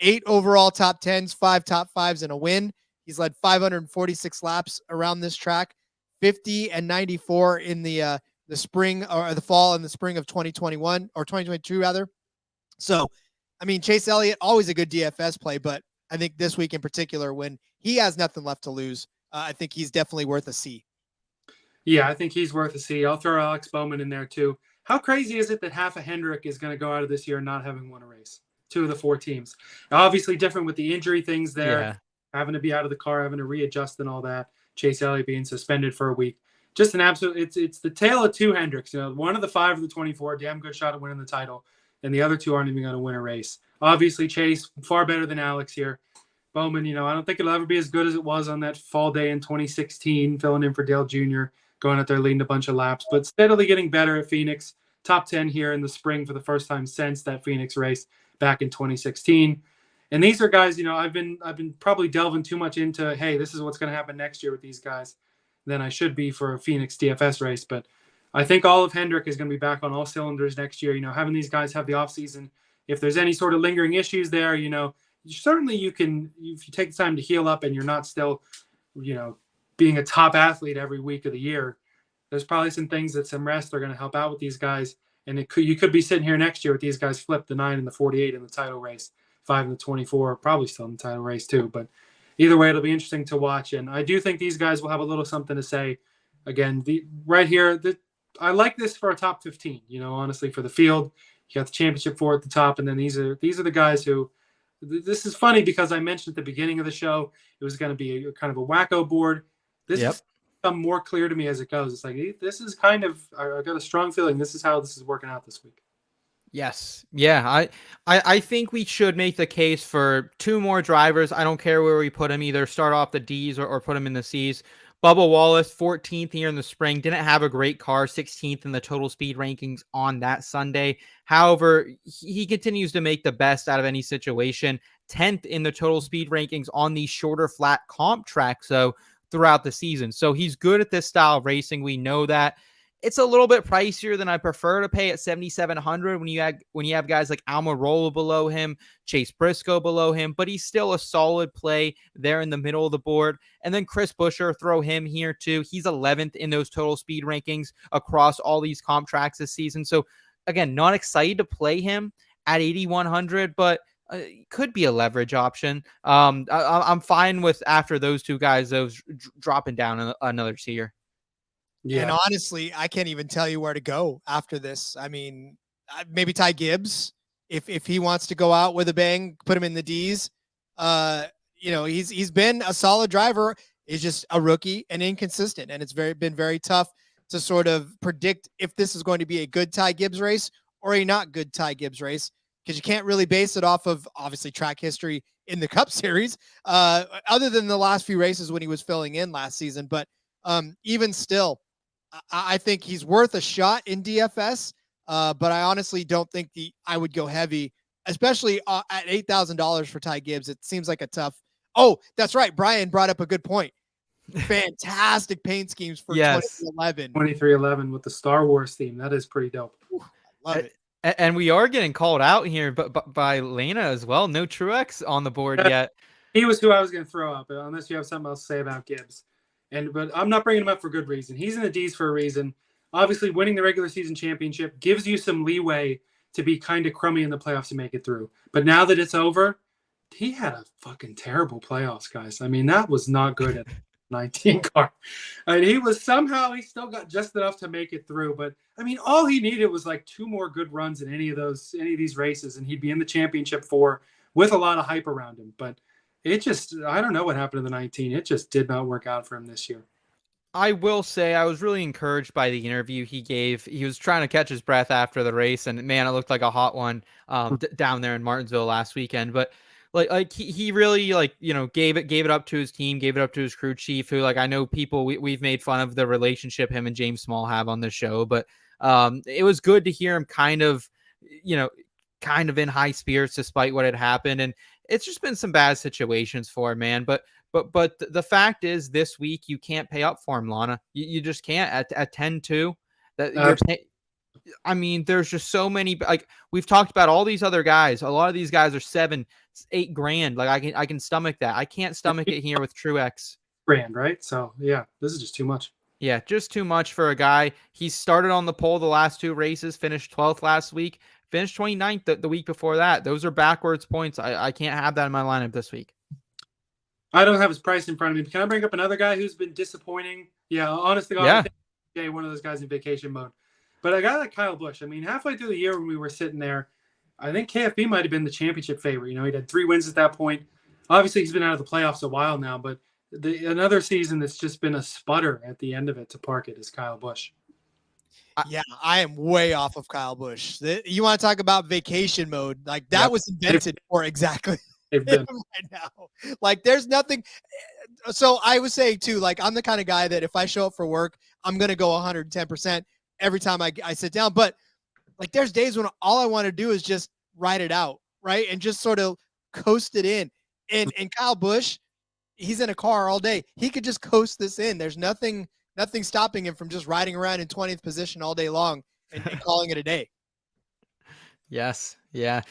S1: 8 overall top 10s, 5 top 5s, and a win. He's led 546 laps around this track, 50 and 94 in the spring or the fall and the spring of 2021 or 2022 rather. So, I mean, Chase Elliott, always a good DFS play, but I think this week in particular, when he has nothing left to lose, I think he's definitely worth a C.
S3: Yeah, I think he's worth a C. I'll throw Alex Bowman in there too. How crazy is it that half a Hendrick is going to go out of this year not having won a race? 2 of the 4 teams. Obviously different with the injury things there, having to be out of the car, having to readjust and all that. Chase Elliott being suspended for a week. Just an absolute, it's the tale of 2 Hendricks. One of the 5 of the 24, damn good shot at winning the title, and the other 2 aren't even going to win a race. Obviously, Chase, far better than Alex here. Bowman, I don't think it'll ever be as good as it was on that fall day in 2016, filling in for Dale Jr., going out there leading a bunch of laps, but steadily getting better at Pheonix. Top 10 here in the spring for the first time since that Pheonix race back in 2016. And these are guys, I've been probably delving too much into, hey, this is what's going to happen next year with these guys than I should be for a Pheonix DFS race. But I think all of Hendrick is going to be back on all cylinders next year. Having these guys have the offseason, if there's any sort of lingering issues there, certainly you can, if you take the time to heal up and you're not still, being a top athlete every week of the year, there's probably some rest are going to help out with these guys. And you could be sitting here next year with these guys flip the 9 and the 48 in the title race, 5 and the 24, probably still in the title race too. But either way, it'll be interesting to watch. And I do think these guys will have a little something to say. Again, right here, I like this for a top 15, honestly, for the field. You got the championship 4 at the top. And then these are the guys who, this is funny because I mentioned at the beginning of the show, it was going to be kind of a wacko board. This is become more clear to me as it goes. It's like, this is kind of, I got a strong feeling this is how this is working out this week.
S4: Yes. Yeah. I think we should make the case for 2 more drivers. I don't care where we put them, either start off the D's or put them in the C's. Bubba Wallace, 14th here in the spring, didn't have a great car, 16th in the total speed rankings on that Sunday. However, he continues to make the best out of any situation. 10th in the total speed rankings on these shorter flat comp tracks, so throughout the season. So he's good at this style of racing. We know that. It's a little bit pricier than I prefer to pay at 7,700 when you have guys like Almirola below him, Chase Briscoe below him, but he's still a solid play there in the middle of the board. And then Chris Buescher, throw him here too. He's 11th in those total speed rankings across all these comp tracks this season. So again, not excited to play him at 8,100, but could be a leverage option. I'm fine with after those two guys, those dropping down another tier.
S1: Yeah. And honestly, I can't even tell you where to go after this. I mean, maybe Ty Gibbs, if he wants to go out with a bang, put him in the D's. He's been a solid driver. He's just a rookie and inconsistent, and it's been very tough to sort of predict if this is going to be a good Ty Gibbs race or a not good Ty Gibbs race, because you can't really base it off of obviously track history in the Cup Series, other than the last few races when he was filling in last season. But even still, I think he's worth a shot in DFS, but I honestly don't think I would go heavy, especially at $8,000 for Ty Gibbs. It seems like a tough. Oh, that's right. Brian brought up a good point. Fantastic paint schemes for 2311.
S3: 2311 with the Star Wars theme. That is pretty dope.
S1: Love it.
S4: And we are getting called out here by Lena as well. No Truex on the board yet.
S3: He was who I was going to throw up, unless you have something else to say about Gibbs. But I'm not bringing him up for good reason. He's in the D's for a reason. Obviously, winning the regular season championship gives you some leeway to be kind of crummy in the playoffs to make it through. But now that it's over, he had a fucking terrible playoffs, guys. I mean, that was not good at 19 car. I mean, he still got just enough to make it through. But I mean, all he needed was like 2 more good runs in any of these races, and he'd be in the championship 4 with a lot of hype around him. But I don't know what happened to the 19. It just did not work out for him this year.
S4: I will say I was really encouraged by the interview he gave. He was trying to catch his breath after the race, and man, it looked like a hot one down there in Martinsville last weekend. But like he really gave it up to his team, gave it up to his crew chief, who I know people we've made fun of the relationship him and James Small have on the show, but it was good to hear him kind of in high spirits despite what had happened. And it's just been some bad situations for him, man. But the fact is, this week you can't pay up for him, Lana. You just can't at 10-2. I mean, there's just so many. Like we've talked about all these other guys. A lot of these guys are $7-8 grand. Like I can stomach that. I can't stomach it here with Truex.
S3: Grand, right? So yeah, this is just too much.
S4: Yeah, just too much for a guy. He started on the pole the last 2 races, finished 12th last week. Finished 29th the week before that. Those are backwards points. I can't have that in my lineup this week.
S3: I don't have his price in front of me. But can I bring up another guy who's been disappointing? Yeah, honestly, I think one of those guys in vacation mode. But I got like Kyle Busch. I mean, halfway through the year when we were sitting there, I think KFB might have been the championship favorite. He'd had 3 wins at that point. Obviously, he's been out of the playoffs a while now, but another season that's just been a sputter at the end of it to park it is Kyle Busch.
S1: Yeah, I am way off of Kyle Busch. You want to talk about vacation mode? Like that was invented for exactly right now. Like there's nothing. So I was saying too, like I'm the kind of guy that if I show up for work, I'm going to go 110% every time I sit down. But like there's days when all I want to do is just ride it out, right? And just sort of coast it in. And Kyle Busch, he's in a car all day. He could just coast this in. There's nothing stopping him from just riding around in 20th position all day long and calling it a day.
S4: Yes. Yeah.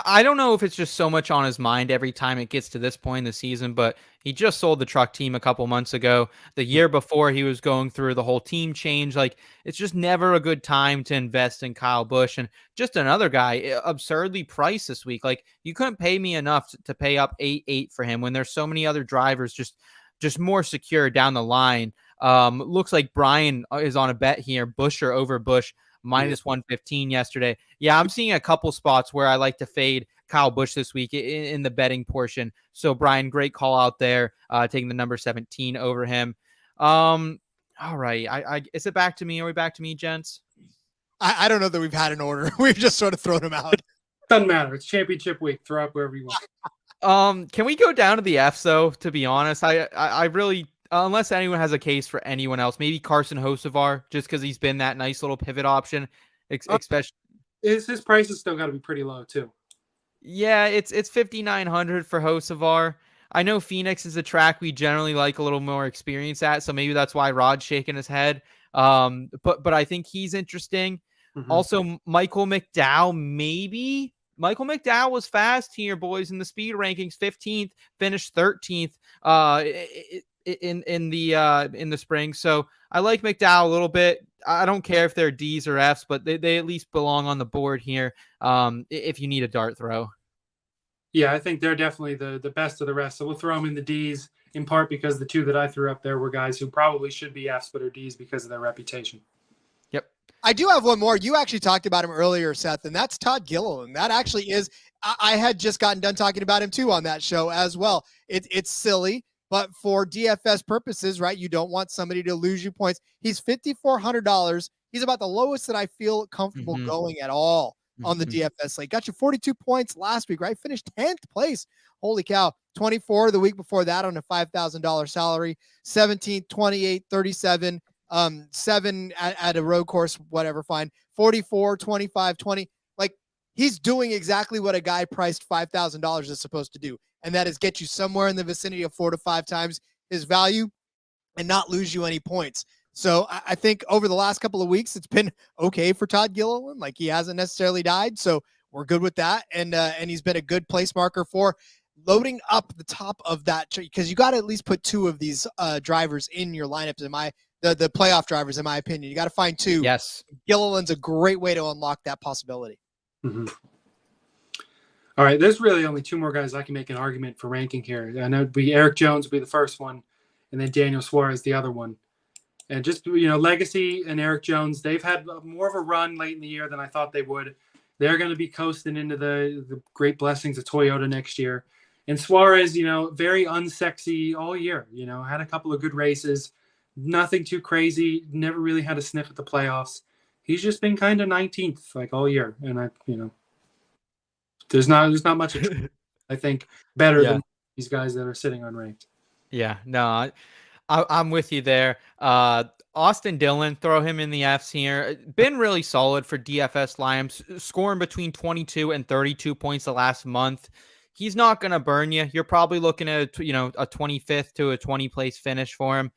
S4: I don't know if it's just so much on his mind every time it gets to this point in the season, but he just sold the truck team a couple months ago. The year before he was going through the whole team change. Like it's just never a good time to invest in Kyle Busch. And just another guy absurdly priced this week. Like you couldn't pay me enough to pay up 8-8 for him when there's so many other drivers just more secure down the line. Looks like Brian is on a bet here. Buescher over Busch minus 115 yesterday. Yeah, I'm seeing a couple spots where I like to fade Kyle Busch this week in the betting portion. So Brian, great call out there, taking the number 17 over him. All right. Is it back to me? Are we back to me, gents?
S1: I don't know that we've had an order. We've just sort of thrown them out.
S3: Doesn't matter. It's championship week. Throw up wherever you want.
S4: Can we go down to the F's though? To be honest, I really unless anyone has a case for anyone else, maybe Carson Hocevar, just because he's been that nice little pivot option, especially.
S3: His price has still got to be pretty low too.
S4: Yeah, it's 5,900 for Hocevar. I know Pheonix is a track we generally like a little more experience at, so maybe that's why Rod's shaking his head. But I think he's interesting.
S3: Mm-hmm.
S4: Also, Michael McDowell, maybe. Michael McDowell was fast here, boys, in the speed rankings. 15th, finished 13th in the spring. So I like McDowell a little bit. I don't care if they're D's or F's, but they at least belong on the board here. If you need a dart throw.
S3: Yeah, I think they're definitely the best of the rest. So we'll throw them in the D's, in part because the two that I threw up there were guys who probably should be F's but are D's because of their reputation.
S4: Yep.
S1: I do have one more. You actually talked about him earlier, Seth, and that's Todd Gilliland. That actually is, I had just gotten done talking about him too on that show as well. It's silly, but for DFS purposes, right, you don't want somebody to lose you points. He's $5,400. He's about the lowest that I feel comfortable going at all on the DFS slate. Got you 42 points last week, right? Finished 10th place. Holy cow. 24 the week before that on a $5,000 salary. 17, 28, 37, 7 at a road course, whatever, fine. 44, 25, 20. Like, he's doing exactly what a guy priced $5,000 is supposed to do. And that is get you somewhere in the vicinity of 4 to 5 times his value and not lose you any points. So I think over the last couple of weeks, it's been okay for Todd Gilliland. Like, he hasn't necessarily died. So we're good with that. And he's been a good place marker for loading up the top of that, because you got to at least put 2 of these drivers in your lineups. The playoff drivers, in my opinion, you got to find 2.
S4: Yes.
S1: Gilliland's a great way to unlock that possibility.
S3: Mm-hmm. All right, there's really only 2 more guys I can make an argument for ranking here. I know it'd be Eric Jones would be the first one, and then Daniel Suarez the other one. And just, Legacy and Eric Jones, they've had more of a run late in the year than I thought they would. They're going to be coasting into the great blessings of Toyota next year. And Suarez, very unsexy all year. Had a couple of good races, nothing too crazy. Never really had a sniff at the playoffs. He's just been kind of 19th like all year, and there's not much. I think better than these guys that are sitting unranked.
S4: Yeah, no, I'm with you there. Austin Dillon, throw him in the Fs here. Been really solid for DFS lineups, scoring between 22 and 32 points the last month. He's not going to burn you. You're probably looking at a 25th to a 20 place finish for him.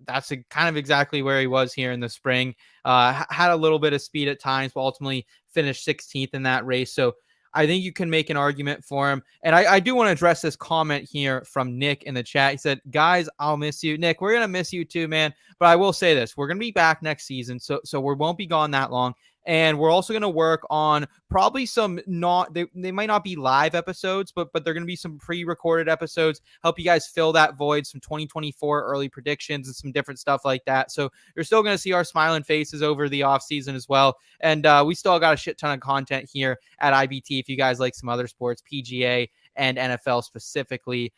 S4: That's kind of exactly where he was here in the spring. Had a little bit of speed at times, but ultimately finished 16th in that race. So I think you can make an argument for him. And I do want to address this comment here from Nick in the chat. He said, guys, I'll miss you. Nick, we're going to miss you too, man. But I will say this. We're going to be back next season, so we won't be gone that long. And we're also going to work on probably some they might not be live episodes, but they're going to be some pre-recorded episodes, help you guys fill that void, some 2024 early predictions and some different stuff like that. So you're still going to see our smiling faces over the off season as well. And we still got a shit ton of content here at IBT if you guys like some other sports, PGA and NFL specifically.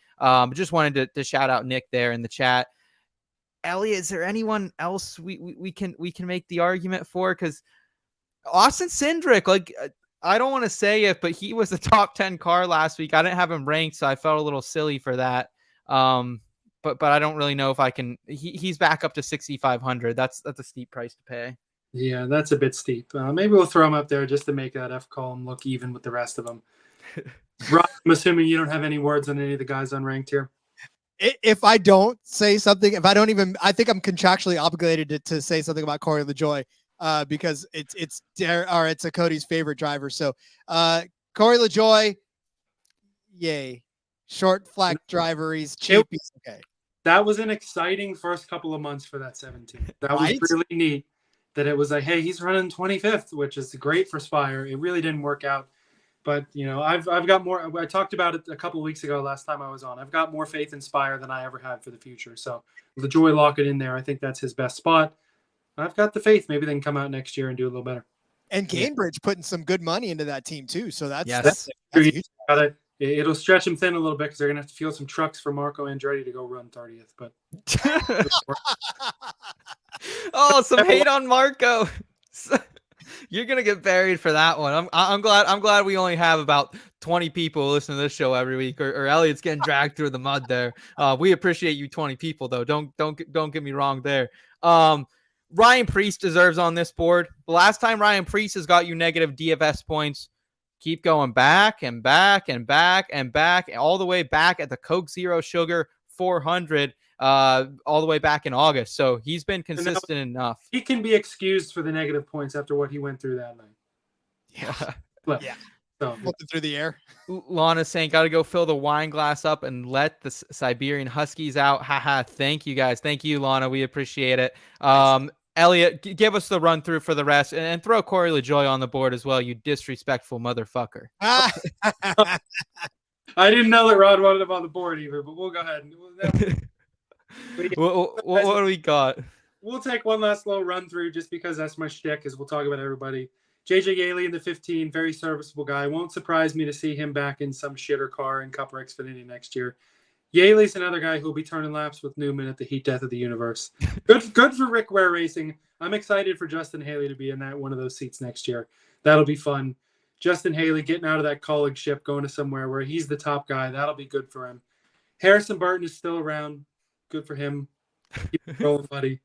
S4: Just wanted to shout out Nick there in the chat. Elliot, is there anyone else we can make the argument for? Because Austin Cindric, I don't want to say it, but he was a top 10 car last week. I didn't have him ranked, so I felt a little silly for that. But I don't really know if I can. He's back up to 6,500. That's a steep price to pay.
S3: Yeah, that's a bit steep. Maybe we'll throw him up there just to make that F column look even with the rest of them. Rob, I'm assuming you don't have any words on any of the guys unranked here.
S1: If I don't say something, I think I'm contractually obligated to say something about Corey LaJoie. Because it's a Cody's favorite driver. So Corey LaJoie, yay. Short flat driver. He's cheap. He's okay.
S3: That was an exciting first couple of months for that 17. That was really neat that it was like, hey, he's running 25th, which is great for Spire. It really didn't work out. But, I've got more. I talked about it a couple of weeks ago last time I was on. I've got more faith in Spire than I ever had for the future. So LaJoie, lock it in there. I think that's his best spot. I've got the faith. Maybe they can come out next year and do a little better.
S1: And Gainbridge putting some good money into that team too. So
S3: that's huge. It'll stretch him thin a little bit because they're going to have to field some trucks for Marco Andretti to go run 30th. But
S4: some hate on Marco. You're gonna get buried for that one. I'm glad we only have about 20 people listening to this show every week, or Elliot's getting dragged through the mud there. We appreciate you 20 people though. Don't get me wrong there. Ryan Preece deserves on this board. The last time Ryan Preece has got you negative DFS points, keep going back and back and back and back, all the way back at the Coke Zero Sugar 400, all the way back in August. So he's been consistent enough.
S3: He can be excused for the negative points after what he went through that night.
S1: Yeah. Yeah. So flipping through the air.
S4: Lana's saying, got to go fill the wine glass up and let the Siberian Huskies out. Haha. Thank you guys. Thank you, Lana. We appreciate it. Elliot, give us the run through for the rest, and throw Corey LaJoy on the board as well, you disrespectful motherfucker.
S3: I didn't know that Rod wanted him on the board either, but we'll go ahead.
S4: What do we got?
S3: We'll take one last little run through just because that's my shtick, as we'll talk about everybody. JJ Yaley in the 15, very serviceable guy. Won't surprise me to see him back in some shitter car in Cup or Xfinity next year. Yaley's another guy who'll be turning laps with Newman at the heat death of the universe. Good for Rick Ware Racing. I'm excited for Justin Haley to be in that one of those seats next year. That'll be fun. Justin Haley getting out of that colleague ship, going to somewhere where he's the top guy. That'll be good for him. Harrison Burton is still around. Good for him. Keep rolling, buddy.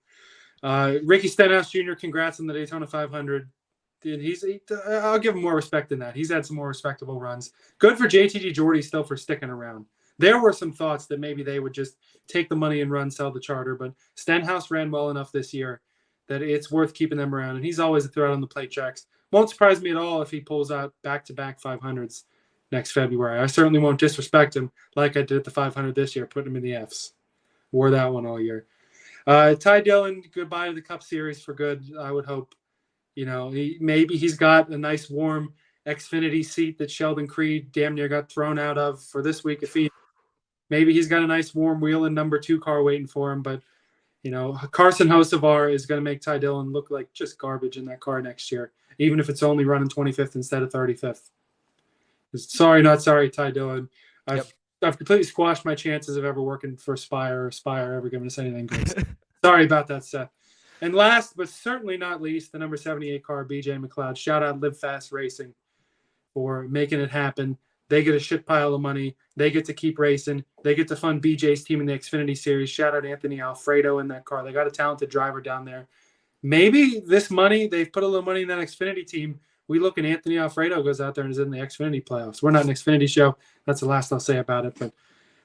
S3: Ricky Stenhouse Jr., congrats on the Daytona 500. Dude, I'll give him more respect than that. He's had some more respectable runs. Good for JTG Jordy still for sticking around. There were some thoughts that maybe they would just take the money and run, sell the charter, but Stenhouse ran well enough this year that it's worth keeping them around, and he's always a threat on the plate checks. Won't surprise me at all if he pulls out back-to-back 500s next February. I certainly won't disrespect him like I did at the 500 this year, putting him in the Fs. Wore that one all year. Ty Dillon, goodbye to the Cup Series for good, I would hope. You know, maybe he's got a nice warm Xfinity seat that Sheldon Creed damn near got thrown out of for this week at Pheonix. Maybe he's got a nice warm wheel and number 2 car waiting for him, but you know, Carson Hocevar is going to make Ty Dillon look like just garbage in that car next year, even if it's only running 25th instead of 35th. Sorry, not sorry, Ty Dillon. I've completely squashed my chances of ever working for Spire or Spire ever giving us anything good. Sorry about that, Seth. And last but certainly not least, the number 78 car, BJ McLeod. Shout out Live Fast Racing for making it happen. They get a shit pile of money. They get to keep racing. They get to fund BJ's team in the Xfinity Series. Shout out Anthony Alfredo in that car. They got a talented driver down there. Maybe this money, they've put a little money in that Xfinity team. We look and Anthony Alfredo goes out there and is in the Xfinity playoffs. We're not an Xfinity show. That's the last I'll say about it. But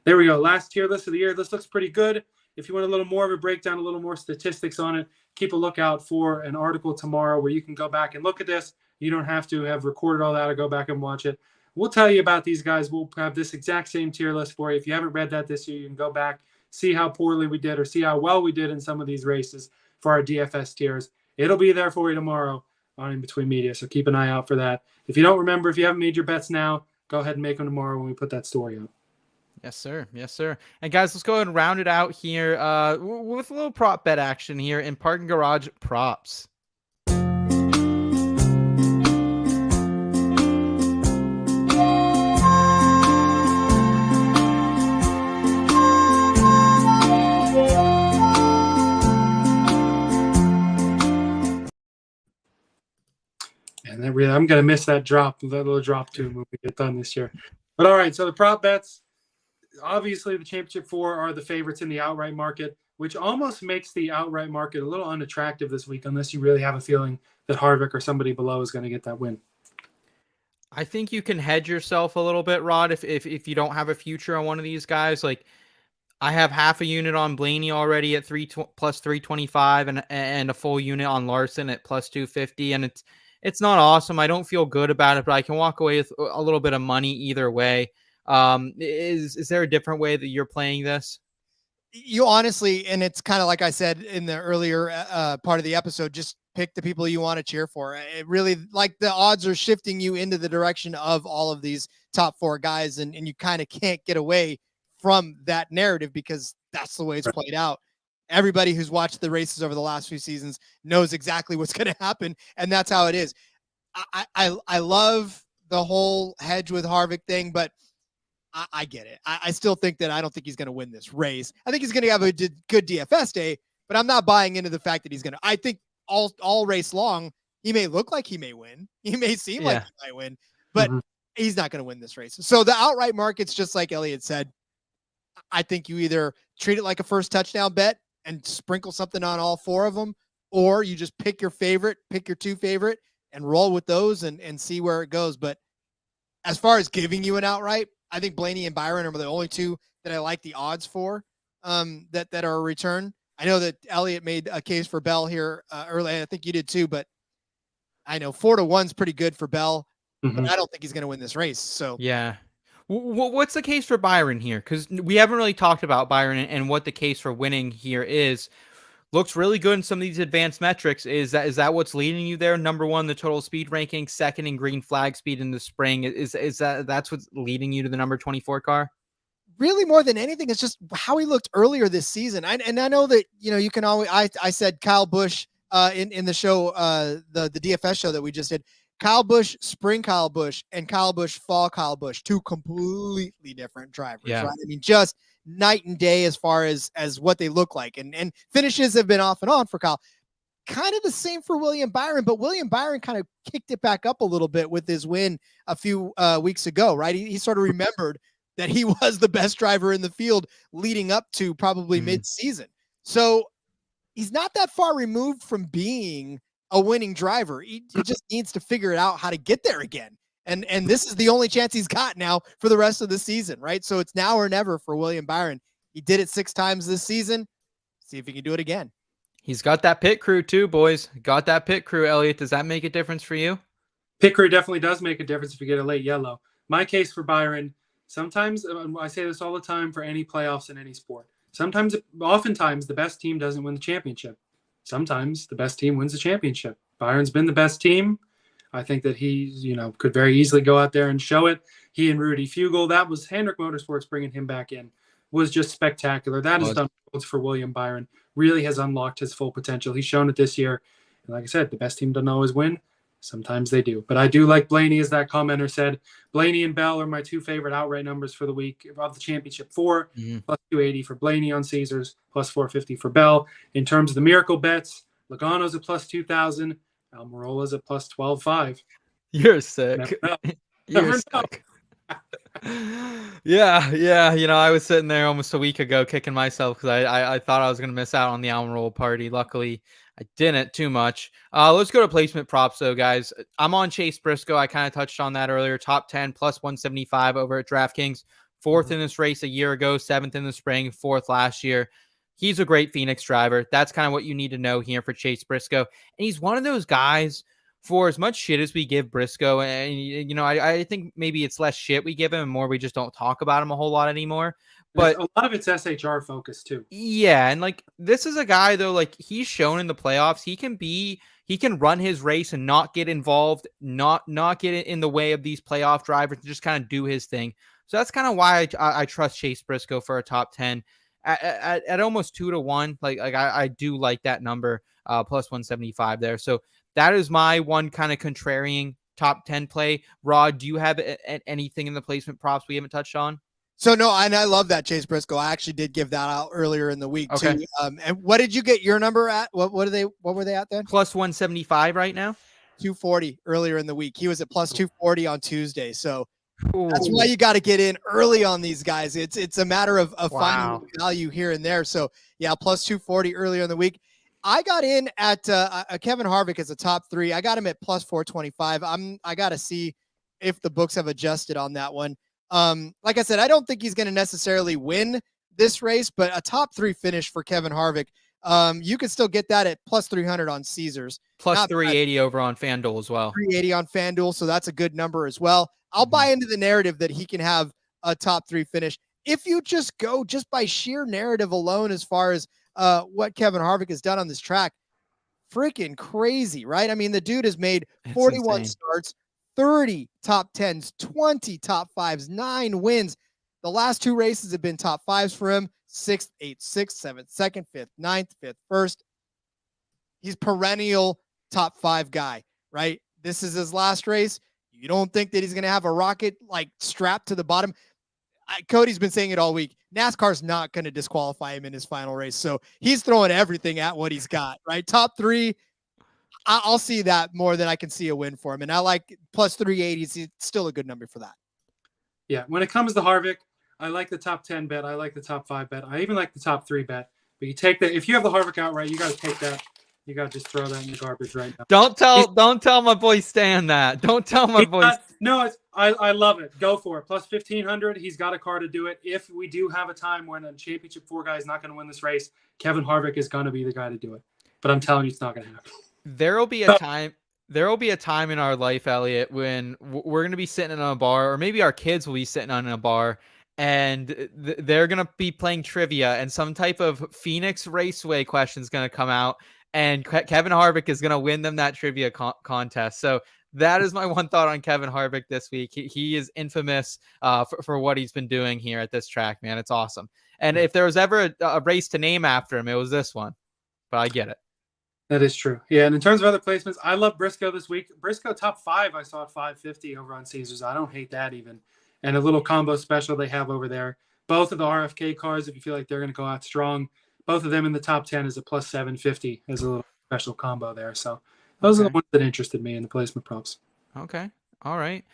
S3: there we go. Last tier list of the year. This looks pretty good. If you want a little more of a breakdown, a little more statistics on it, keep a lookout for an article tomorrow where you can go back and look at this. You don't have to have recorded all that or go back and watch it. We'll tell you about these guys. We'll have this exact same tier list for you. If you haven't read that this year, you can go back, see how poorly we did or see how well we did in some of these races for our DFS tiers. It'll be there for you tomorrow on In Between Media, so keep an eye out for that. If you don't remember, if you haven't made your bets now, go ahead and make them tomorrow when we put that story out.
S4: Yes, sir. Yes, sir. And guys, let's go ahead and round it out here with a little prop bet action here in Parking Garage Props.
S3: And then I'm going to miss that little drop too when we get done this year. But all right, so the prop bets, obviously the Championship 4 are the favorites in the outright market, which almost makes the outright market a little unattractive this week unless you really have a feeling that Harvick or somebody below is going to get that win.
S4: I think you can hedge yourself a little bit, Rod, if you don't have a future on one of these guys. Like, I have half a unit on Blaney already at plus 325 and a full unit on Larson at plus 250, and it's not awesome. I don't feel good about it, but I can walk away with a little bit of money either way. Is there a different way that you're playing this?
S1: You honestly, and it's kind of like I said in the earlier part of the episode, just pick the people you want to cheer for. It really, like, the odds are shifting you into the direction of all of these top 4 guys, and you kind of can't get away from that narrative because that's the way it's played out. Everybody who's watched the races over the last few seasons knows exactly what's going to happen, and that's how it is. I love the whole hedge with Harvick thing, but I get it. I still think that I don't think he's going to win this race. I think he's going to have a good DFS day, but I'm not buying into the fact that he's going to. I think all race long, He may look like he may win. He may seem like
S4: Yeah.
S1: he might win, but he's not going to win this race. So the outright market's just like Elliot said. I think you either treat it like a first touchdown bet and sprinkle something on all four of them, or you just pick your favorite, pick your two favorite and roll with those and see where it goes. But as far as giving you an outright, I think Blaney and Byron are the only two that I like the odds for that are a return. I know that Elliot made a case for Bell here early. I think you did too, but I know 4-1's pretty good for Bell, but I don't think he's going to win this race. So
S4: yeah. What's the case for Byron here? Because we haven't really talked about Byron and what the case for winning here is. Looks really good in some of these advanced metrics. Is that what's leading you there? Number one, the total speed ranking, second in green flag speed in the spring. Is that's what's leading you to the number 24 car?
S1: Really, more than anything, it's just how he looked earlier this season. And I know that, you can always, I said Kyle Busch in the show, the DFS show that we just did. Kyle Busch, spring Kyle Busch, and Kyle Busch, fall Kyle Busch, two completely different drivers, right? I mean, just night and day as far as what they look like. And finishes have been off and on for Kyle. Kind of the same for William Byron, but William Byron kind of kicked it back up a little bit with his win a few weeks ago, right? He sort of remembered that he was the best driver in the field leading up to probably mid-season. So he's not that far removed from being a winning driver. He just needs to figure it out how to get there again. And this is the only chance he's got now for the rest of the season, right? So it's now or never for William Byron. He did it 6 times this season. See if he can do it again.
S4: He's got that pit crew too, boys. Got that pit crew, Elliot. Does that make a difference for you?
S3: Pit crew definitely does make a difference if you get a late yellow. My case for Byron, sometimes, I say this all the time for any playoffs in any sport. Oftentimes, the best team doesn't win the championship. Sometimes the best team wins the championship. Byron's been the best team. I think that he, could very easily go out there and show it. He and Rudy Fugle, that was Hendrick Motorsports bringing him back in, was just spectacular. That has done for William Byron. Really has unlocked his full potential. He's shown it this year. And like I said, the best team doesn't always win. Sometimes they do. But I do like Blaney, as that commenter said. Blaney and Bell are my two favorite outright numbers for the week of the championship. Plus 280 for Blaney on Caesars, plus 450 for Bell. In terms of the miracle bets, Logano's at plus 2,000. Almirola's at plus 12.5.
S4: You're sick. You're sick. Yeah. I was sitting there almost a week ago kicking myself because I thought I was going to miss out on the Almirola party. Luckily, I didn't too much. Let's go to placement props, though, guys. I'm on Chase Briscoe. I kind of touched on that earlier. Top 10 plus 175 over at DraftKings. 4th in this race a year ago, 7th in the spring, 4th last year. He's a great Pheonix driver. That's kind of what you need to know here for Chase Briscoe. And he's one of those guys, for as much shit as we give Briscoe, and I think maybe it's less shit we give him and more we just don't talk about him a whole lot anymore. But
S3: a lot of it's SHR focused too.
S4: Yeah, and this is a guy though, he's shown in the playoffs he can run his race and not get involved, not get in the way of these playoff drivers, and just kind of do his thing. So that's kind of why I trust Chase Briscoe for a top 10 at almost 2-1. I do like that number, plus 175 there. So that is my one kind of contrarian top 10 play. Rod, do you have anything in the placement props we haven't touched on?
S1: So no, and I love that Chase Briscoe. I actually did give that out earlier in the week too. And what did you get your number at? What were they at then?
S4: Plus 175 right now.
S1: 240 earlier in the week. He was at plus 240 on Tuesday. So that's why you got to get in early on these guys. It's a matter of finding value here and there. So yeah, plus 240 earlier in the week. I got in at Kevin Harvick as a top 3. I got him at plus 425. I got to see if the books have adjusted on that one. Like I said, I don't think he's going to necessarily win this race, but a top 3 finish for Kevin Harvick. You can still get that at plus 300 on Caesars.
S4: Plus 380 over on FanDuel as well.
S1: 380 on FanDuel, so that's a good number as well. I'll buy into the narrative that he can have a top 3 finish. If you just go just by sheer narrative alone as far as what Kevin Harvick has done on this track, freaking crazy, right? I mean, the dude has made 41 starts, 30 top 10s, 20 top 5s, 9 wins. The last 2 races have been top 5s for him. 6th, 8th, 6th, 7th, 2nd, 5th, 9th, 5th, 1st. He's perennial top 5 guy, right? This is his last race. You don't think that he's going to have a rocket strapped to the bottom? Cody's been saying it all week. NASCAR's not going to disqualify him in his final race. So he's throwing everything at what he's got, right? Top 3. I'll see that more than I can see a win for him. And I like plus 380. It's still a good number for that.
S3: Yeah. When it comes to Harvick, I like the top 10 bet. I like the top 5 bet. I even like the top 3 bet. But you take that. If you have the Harvick outright, you got to take that. You got to just throw that in the garbage right now.
S4: Don't tell my boy Stan that. Don't tell my boy.
S3: No, I love it. Go for it. Plus 1,500. He's got a car to do it. If we do have a time when a championship 4 guy is not going to win this race, Kevin Harvick is going to be the guy to do it. But I'm telling you, it's not going to happen.
S4: There'll be a time in our life, Elliot, when we're going to be sitting in a bar, or maybe our kids will be sitting in a bar, and they're going to be playing trivia, and some type of Pheonix Raceway question is going to come out, and Kevin Harvick is going to win them that trivia contest. So that is my one thought on Kevin Harvick this week. He is infamous for what he's been doing here at this track, man. It's awesome. And if there was ever a race to name after him, it was this one. But I get it.
S3: That is true. Yeah, and in terms of other placements, I love Briscoe this week. Briscoe top 5, I saw at 550 over on Caesars. I don't hate that even. And a little combo special they have over there. Both of the RFK cars, if you feel like they're going to go out strong, both of them in the top 10 is a plus 750 as a little special combo there. So those are the ones that interested me in the placement props.
S4: Okay. All right.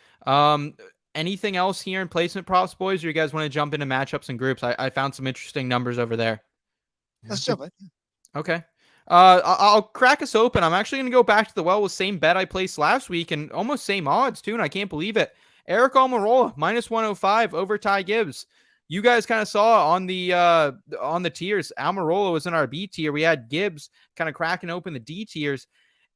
S4: Anything else here in placement props, boys, or you guys want to jump into matchups and groups? I found some interesting numbers over there.
S1: Let's jump in.
S4: Okay. I'll crack us open. I'm actually going to go back to the with same bet I placed last week and almost same odds too, and I can't believe it. Eric Almirola minus 105 over Ty Gibbs. You guys kind of saw on the tiers. Almirola was in our B tier. We had Gibbs kind of cracking open the D tiers,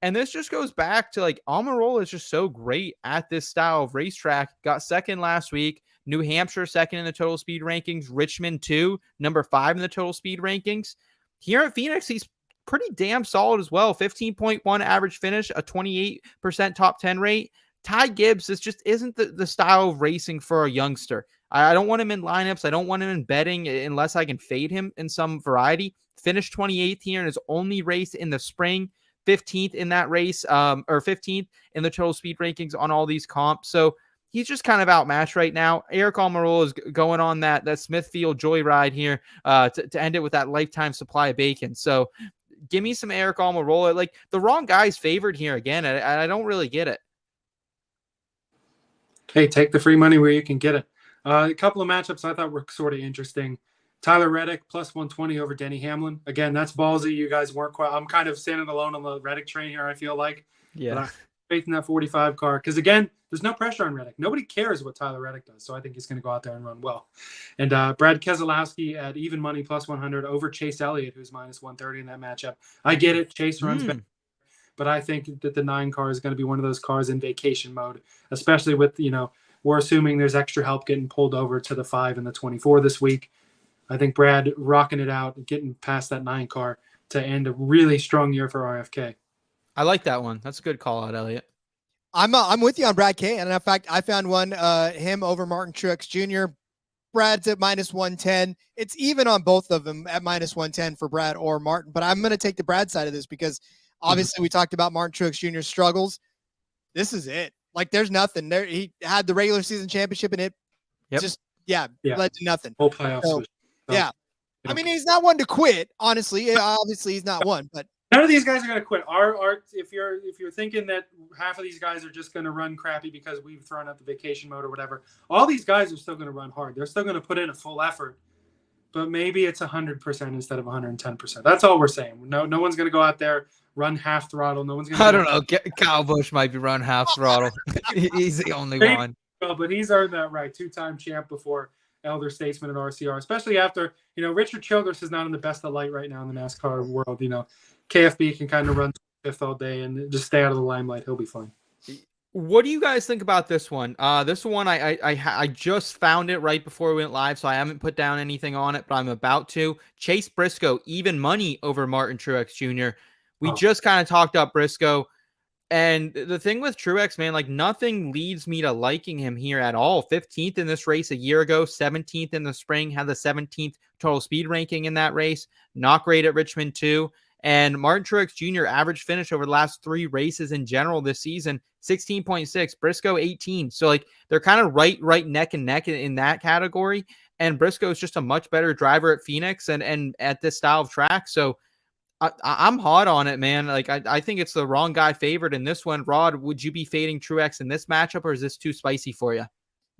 S4: and this just goes back to like Almirola is just so great at this style of racetrack. Got second last week. New Hampshire second in the total speed rankings. Richmond 2, number 5 in the total speed rankings. Here at Pheonix, he's pretty damn solid as well. 15.1 average finish, a 28% top 10 rate. Ty Gibbs, this just isn't the style of racing for a youngster. I don't want him in lineups. I don't want him in betting unless I can fade him in some variety. Finished 28th here in his only race in the spring. 15th in that race, or 15th in the total speed rankings on all these comps. So he's just kind of outmatched right now. Eric Almirola is going on that Smithfield joyride here to end it with that lifetime supply of bacon. So give me some Eric Almirola. Like the wrong guy's favored here again. I don't really get it.
S3: Hey, take the free money where you can get it. A couple of matchups I thought were sort of interesting. Tyler Reddick plus 120 over Denny Hamlin. Again, that's ballsy. You guys weren't quite. I'm kind of standing alone on the Reddick train here, I feel like.
S4: Yeah.
S3: But I have faith in that 45 car. Because again, there's no pressure on Reddick. Nobody cares what Tyler Reddick does. So I think he's going to go out there and run well. And Brad Keselowski at even money plus 100 over Chase Elliott, who's minus 130 in that matchup. I get it. Chase runs better. But I think that the 9 car is going to be one of those cars in vacation mode, especially with, we're assuming there's extra help getting pulled over to the 5 and the 24 this week. I think Brad rocking it out, getting past that 9 car to end a really strong year for RFK.
S4: I like that one. That's a good call out, Elliot.
S1: I'm with you on Brad K. And in fact, I found one, him over Martin Truex Jr. Brad's at minus 110. It's even on both of them at minus 110 for Brad or Martin. But I'm going to take the Brad side of this because obviously we talked about Martin Truex Jr.'s struggles. This is it. Like there's nothing there. He had the regular season championship and it just led to nothing.
S3: Whole playoffs.
S1: So, I mean, he's not one to quit, honestly. Obviously, he's not one, but
S3: none of these guys are going to quit. If you're thinking that half of these guys are just going to run crappy because we've thrown out the vacation mode or whatever, all these guys are still going to run hard. They're still going to put in a full effort, but maybe it's 100% instead of 110%. That's all we're saying. No one's going to go out there run half throttle. No one's going to.
S4: I don't know. Kyle Busch might be run half throttle. He's the only one.
S3: Well, but he's earned that right. 2-time champ before elder statesman at RCR, especially after, Richard Childress is not in the best of light right now in the NASCAR world. KFB can kind of run 5th all day and just stay out of the limelight. He'll be fine.
S4: What do you guys think about this one? This one, I just found it right before we went live, so I haven't put down anything on it, but I'm about to. Chase Briscoe, even money over Martin Truex Jr. We just kind of talked up Briscoe. And the thing with Truex, man, like nothing leads me to liking him here at all. 15th in this race a year ago, 17th in the spring, had the 17th total speed ranking in that race. Not great at Richmond 2. And Martin Truex Jr. average finish over the last 3 races in general this season, 16.6, Briscoe 18. So like they're kind of right neck and neck in that category. And Briscoe is just a much better driver at Pheonix and at this style of track. So I'm hot on it, man. Like I think it's the wrong guy favored in this one. Rod, would you be fading Truex in this matchup, or is this too spicy for you?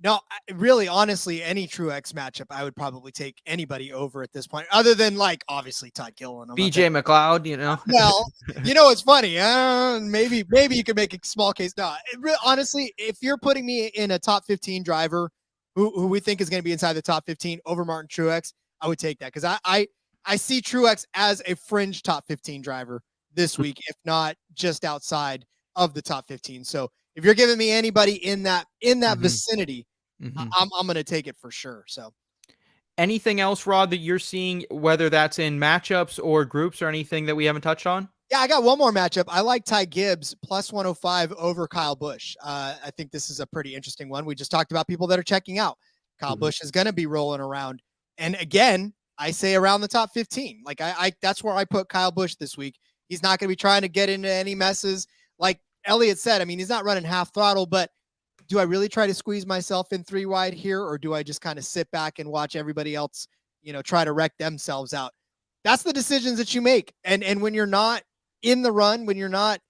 S1: No, really, honestly, any Truex matchup, I would probably take anybody over at this point, other than like obviously Todd Gilliland.
S4: BJ McLeod, you know.
S1: Well, it's funny. Maybe you could make a small case. No, honestly, if you're putting me in a top 15 driver who we think is going to be inside the top 15 over Martin Truex, I would take that because I see Truex as a fringe top 15 driver this week, if not just outside of the top 15. So if you're giving me anybody in that vicinity, I'm going to take it for sure. So
S4: anything else, Rod, that you're seeing, whether that's in matchups or groups or anything that we haven't touched on?
S1: Yeah, I got one more matchup. I like Ty Gibbs plus 105 over Kyle Busch. I think this is a pretty interesting one. We just talked about people that are checking out. Kyle Busch is going to be rolling around. And again, I say around the top 15. Like I that's where I put Kyle Busch this week. He's not going to be trying to get into any messes. Like Elliot said, I mean, he's not running half throttle, but do I really try to squeeze myself in 3 wide here? Or do I just kind of sit back and watch everybody else, try to wreck themselves out? That's the decisions that you make. And when you're not in the run, when you're not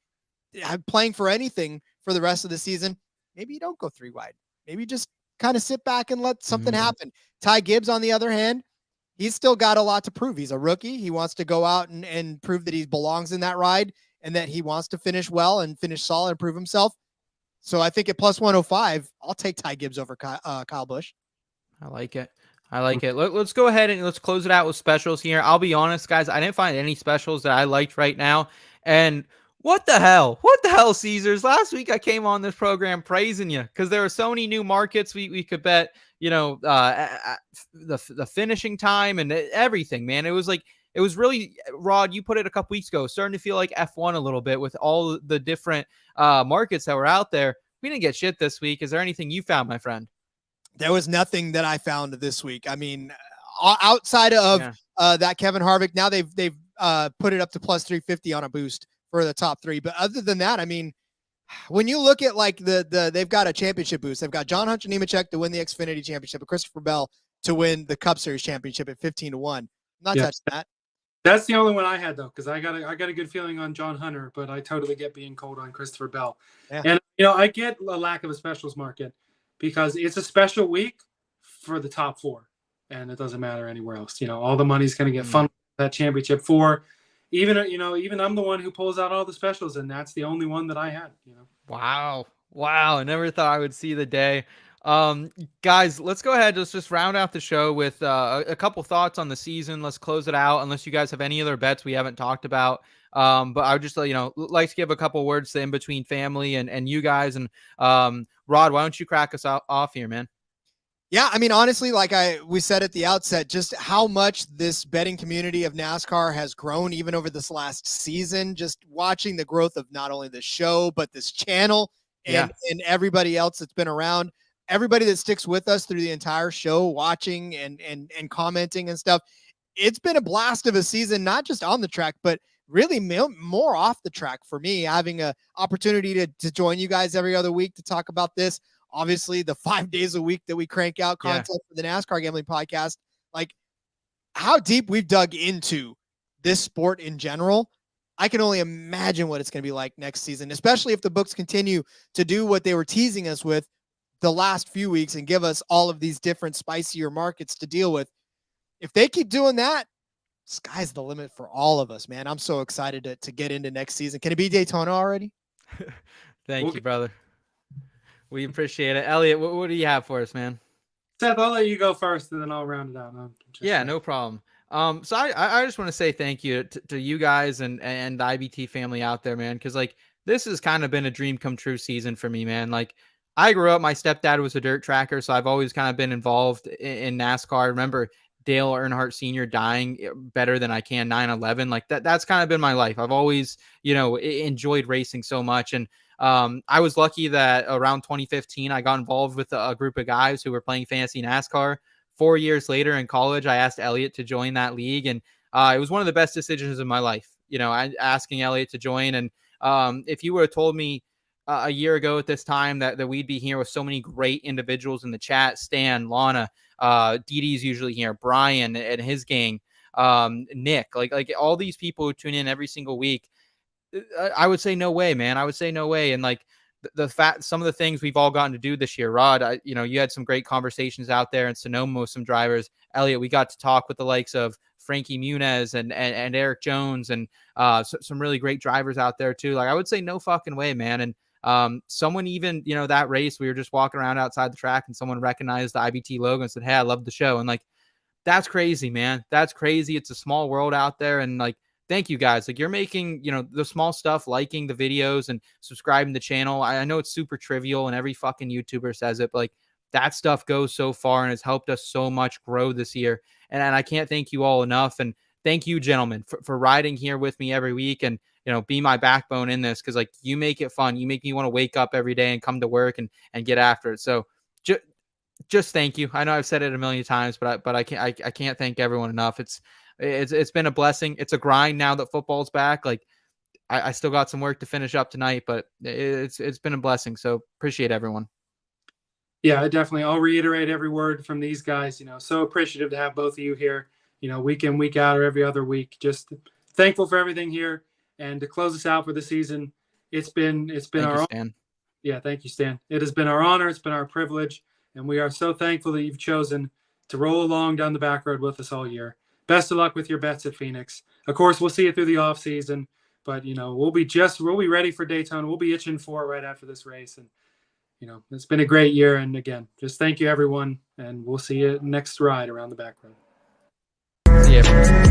S1: playing for anything for the rest of the season, maybe you don't go 3 wide. Maybe just kind of sit back and let something happen. Ty Gibbs, on the other hand, he's still got a lot to prove. He's a rookie. He wants to go out and prove that he belongs in that ride and that he wants to finish well and finish solid and prove himself. So I think at plus 105, I'll take Ty Gibbs over Kyle Busch.
S4: I like it. Let's go ahead and let's close it out with specials here. I'll be honest, guys. I didn't find any specials that I liked right now. And what the hell, Caesars? Last week I came on this program praising you because there are so many new markets we could bet, the finishing time and everything, man. It was really, Rod, you put it a couple weeks ago, starting to feel like F1 a little bit with all the different markets that were out there. We didn't get shit this week. Is there anything you found, my friend?
S1: There was nothing that I found this week. I mean, outside of that Kevin Harvick, now they've put it up to plus 350 on a boost for the top 3. But other than that, I mean, when you look at like they've got a championship boost. They've got John Hunter Nemechek to win the Xfinity championship and Christopher Bell to win the Cup Series championship at 15-1. I'm not touching that.
S3: That's the only one I had though, because I got a good feeling on John Hunter, but I totally get being cold on Christopher Bell. Yeah. And I get a lack of a specials market because it's a special week for the top 4, and it doesn't matter anywhere else. All the money's going to get funneled that championship 4. Even I'm the one who pulls out all the specials, and that's the only one that I had.
S4: Wow. I never thought I would see the day. Guys, let's go ahead. Let's just round out the show with a couple thoughts on the season. Let's close it out. Unless you guys have any other bets we haven't talked about. But I would just like to give a couple words to in between family and you guys. And Rod, why don't you crack us off here, man?
S1: Yeah, I mean, honestly, like we said at the outset, just how much this betting community of NASCAR has grown even over this last season. Just watching the growth of not only the show, but this channel and everybody else that's been around. Everybody that sticks with us through the entire show, watching and commenting and stuff. It's been a blast of a season, not just on the track, but really more off the track for me, having an opportunity to join you guys every other week to talk about this. Obviously, the 5 days a week that we crank out content for the NASCAR Gambling Podcast, like how deep we've dug into this sport in general. I can only imagine what it's going to be like next season, especially if the books continue to do what they were teasing us with the last few weeks and give us all of these different spicier markets to deal with. If they keep doing that, sky's the limit for all of us, man. I'm so excited to get into next season. Can it be Daytona already?
S4: Thank you, brother. We appreciate it. Elliot, what do you have for us, man?
S3: Seth, I'll let you go first, and then I'll round it out.
S4: No problem. So I just want to say thank you to you guys and the IBT family out there, man, because like this has kind of been a dream come true season for me, man. Like I grew up, my stepdad was a dirt tracker, so I've always kind of been involved in NASCAR. I remember Dale Earnhardt Sr. dying better than I can 9/11. Like that's kind of been my life. I've always, enjoyed racing so much. And I was lucky that around 2015, I got involved with a group of guys who were playing fantasy NASCAR. 4 years later in college, I asked Elliot to join that league. And it was one of the best decisions of my life, asking Elliot to join. And if you would have told me a year ago at this time that we'd be here with so many great individuals in the chat, Stan, Lana, Dee Dee's usually here, Brian and his gang, Nick, like all these people who tune in every single week. I would say no way, man. I would say no way. And like the fact, some of the things we've all gotten to do this year, Rod, you had some great conversations out there in Sonoma with some drivers. Elliot, we got to talk with the likes of Frankie Muniz and Eric Jones and some really great drivers out there too. Like I would say no fucking way, man. And someone even, that race, we were just walking around outside the track and someone recognized the IBT logo and said, "Hey, I love the show." And like, that's crazy, man. That's crazy. It's a small world out there. And like, thank you guys. Like you're making, the small stuff, liking the videos and subscribing to the channel. I know it's super trivial and every fucking YouTuber says it, but like that stuff goes so far and has helped us so much grow this year. And I can't thank you all enough. And thank you, gentlemen, for riding here with me every week and, be my backbone in this. Cause like you make it fun. You make me want to wake up every day and come to work and get after it. So just thank you. I know I've said it a million times, but I can't thank everyone enough. It's been a blessing. It's a grind now that football's back. Like I still got some work to finish up tonight, but it's been a blessing. So appreciate everyone.
S3: Yeah, definitely. I'll reiterate every word from these guys. So appreciative to have both of you here, week in, week out, or every other week. Just thankful for everything here. And to close us out for the season, it's been our honor.
S4: Stan.
S3: Yeah, thank you, Stan. It has been our honor. It's been our privilege. And we are so thankful that you've chosen to roll along down the back road with us all year. Best of luck with your bets at Pheonix. Of course, we'll see you through the off season, but we'll be ready for Daytona. We'll be itching for it right after this race. And it's been a great year. And again, just thank you everyone. And we'll see you next ride around the back road.
S4: Yeah.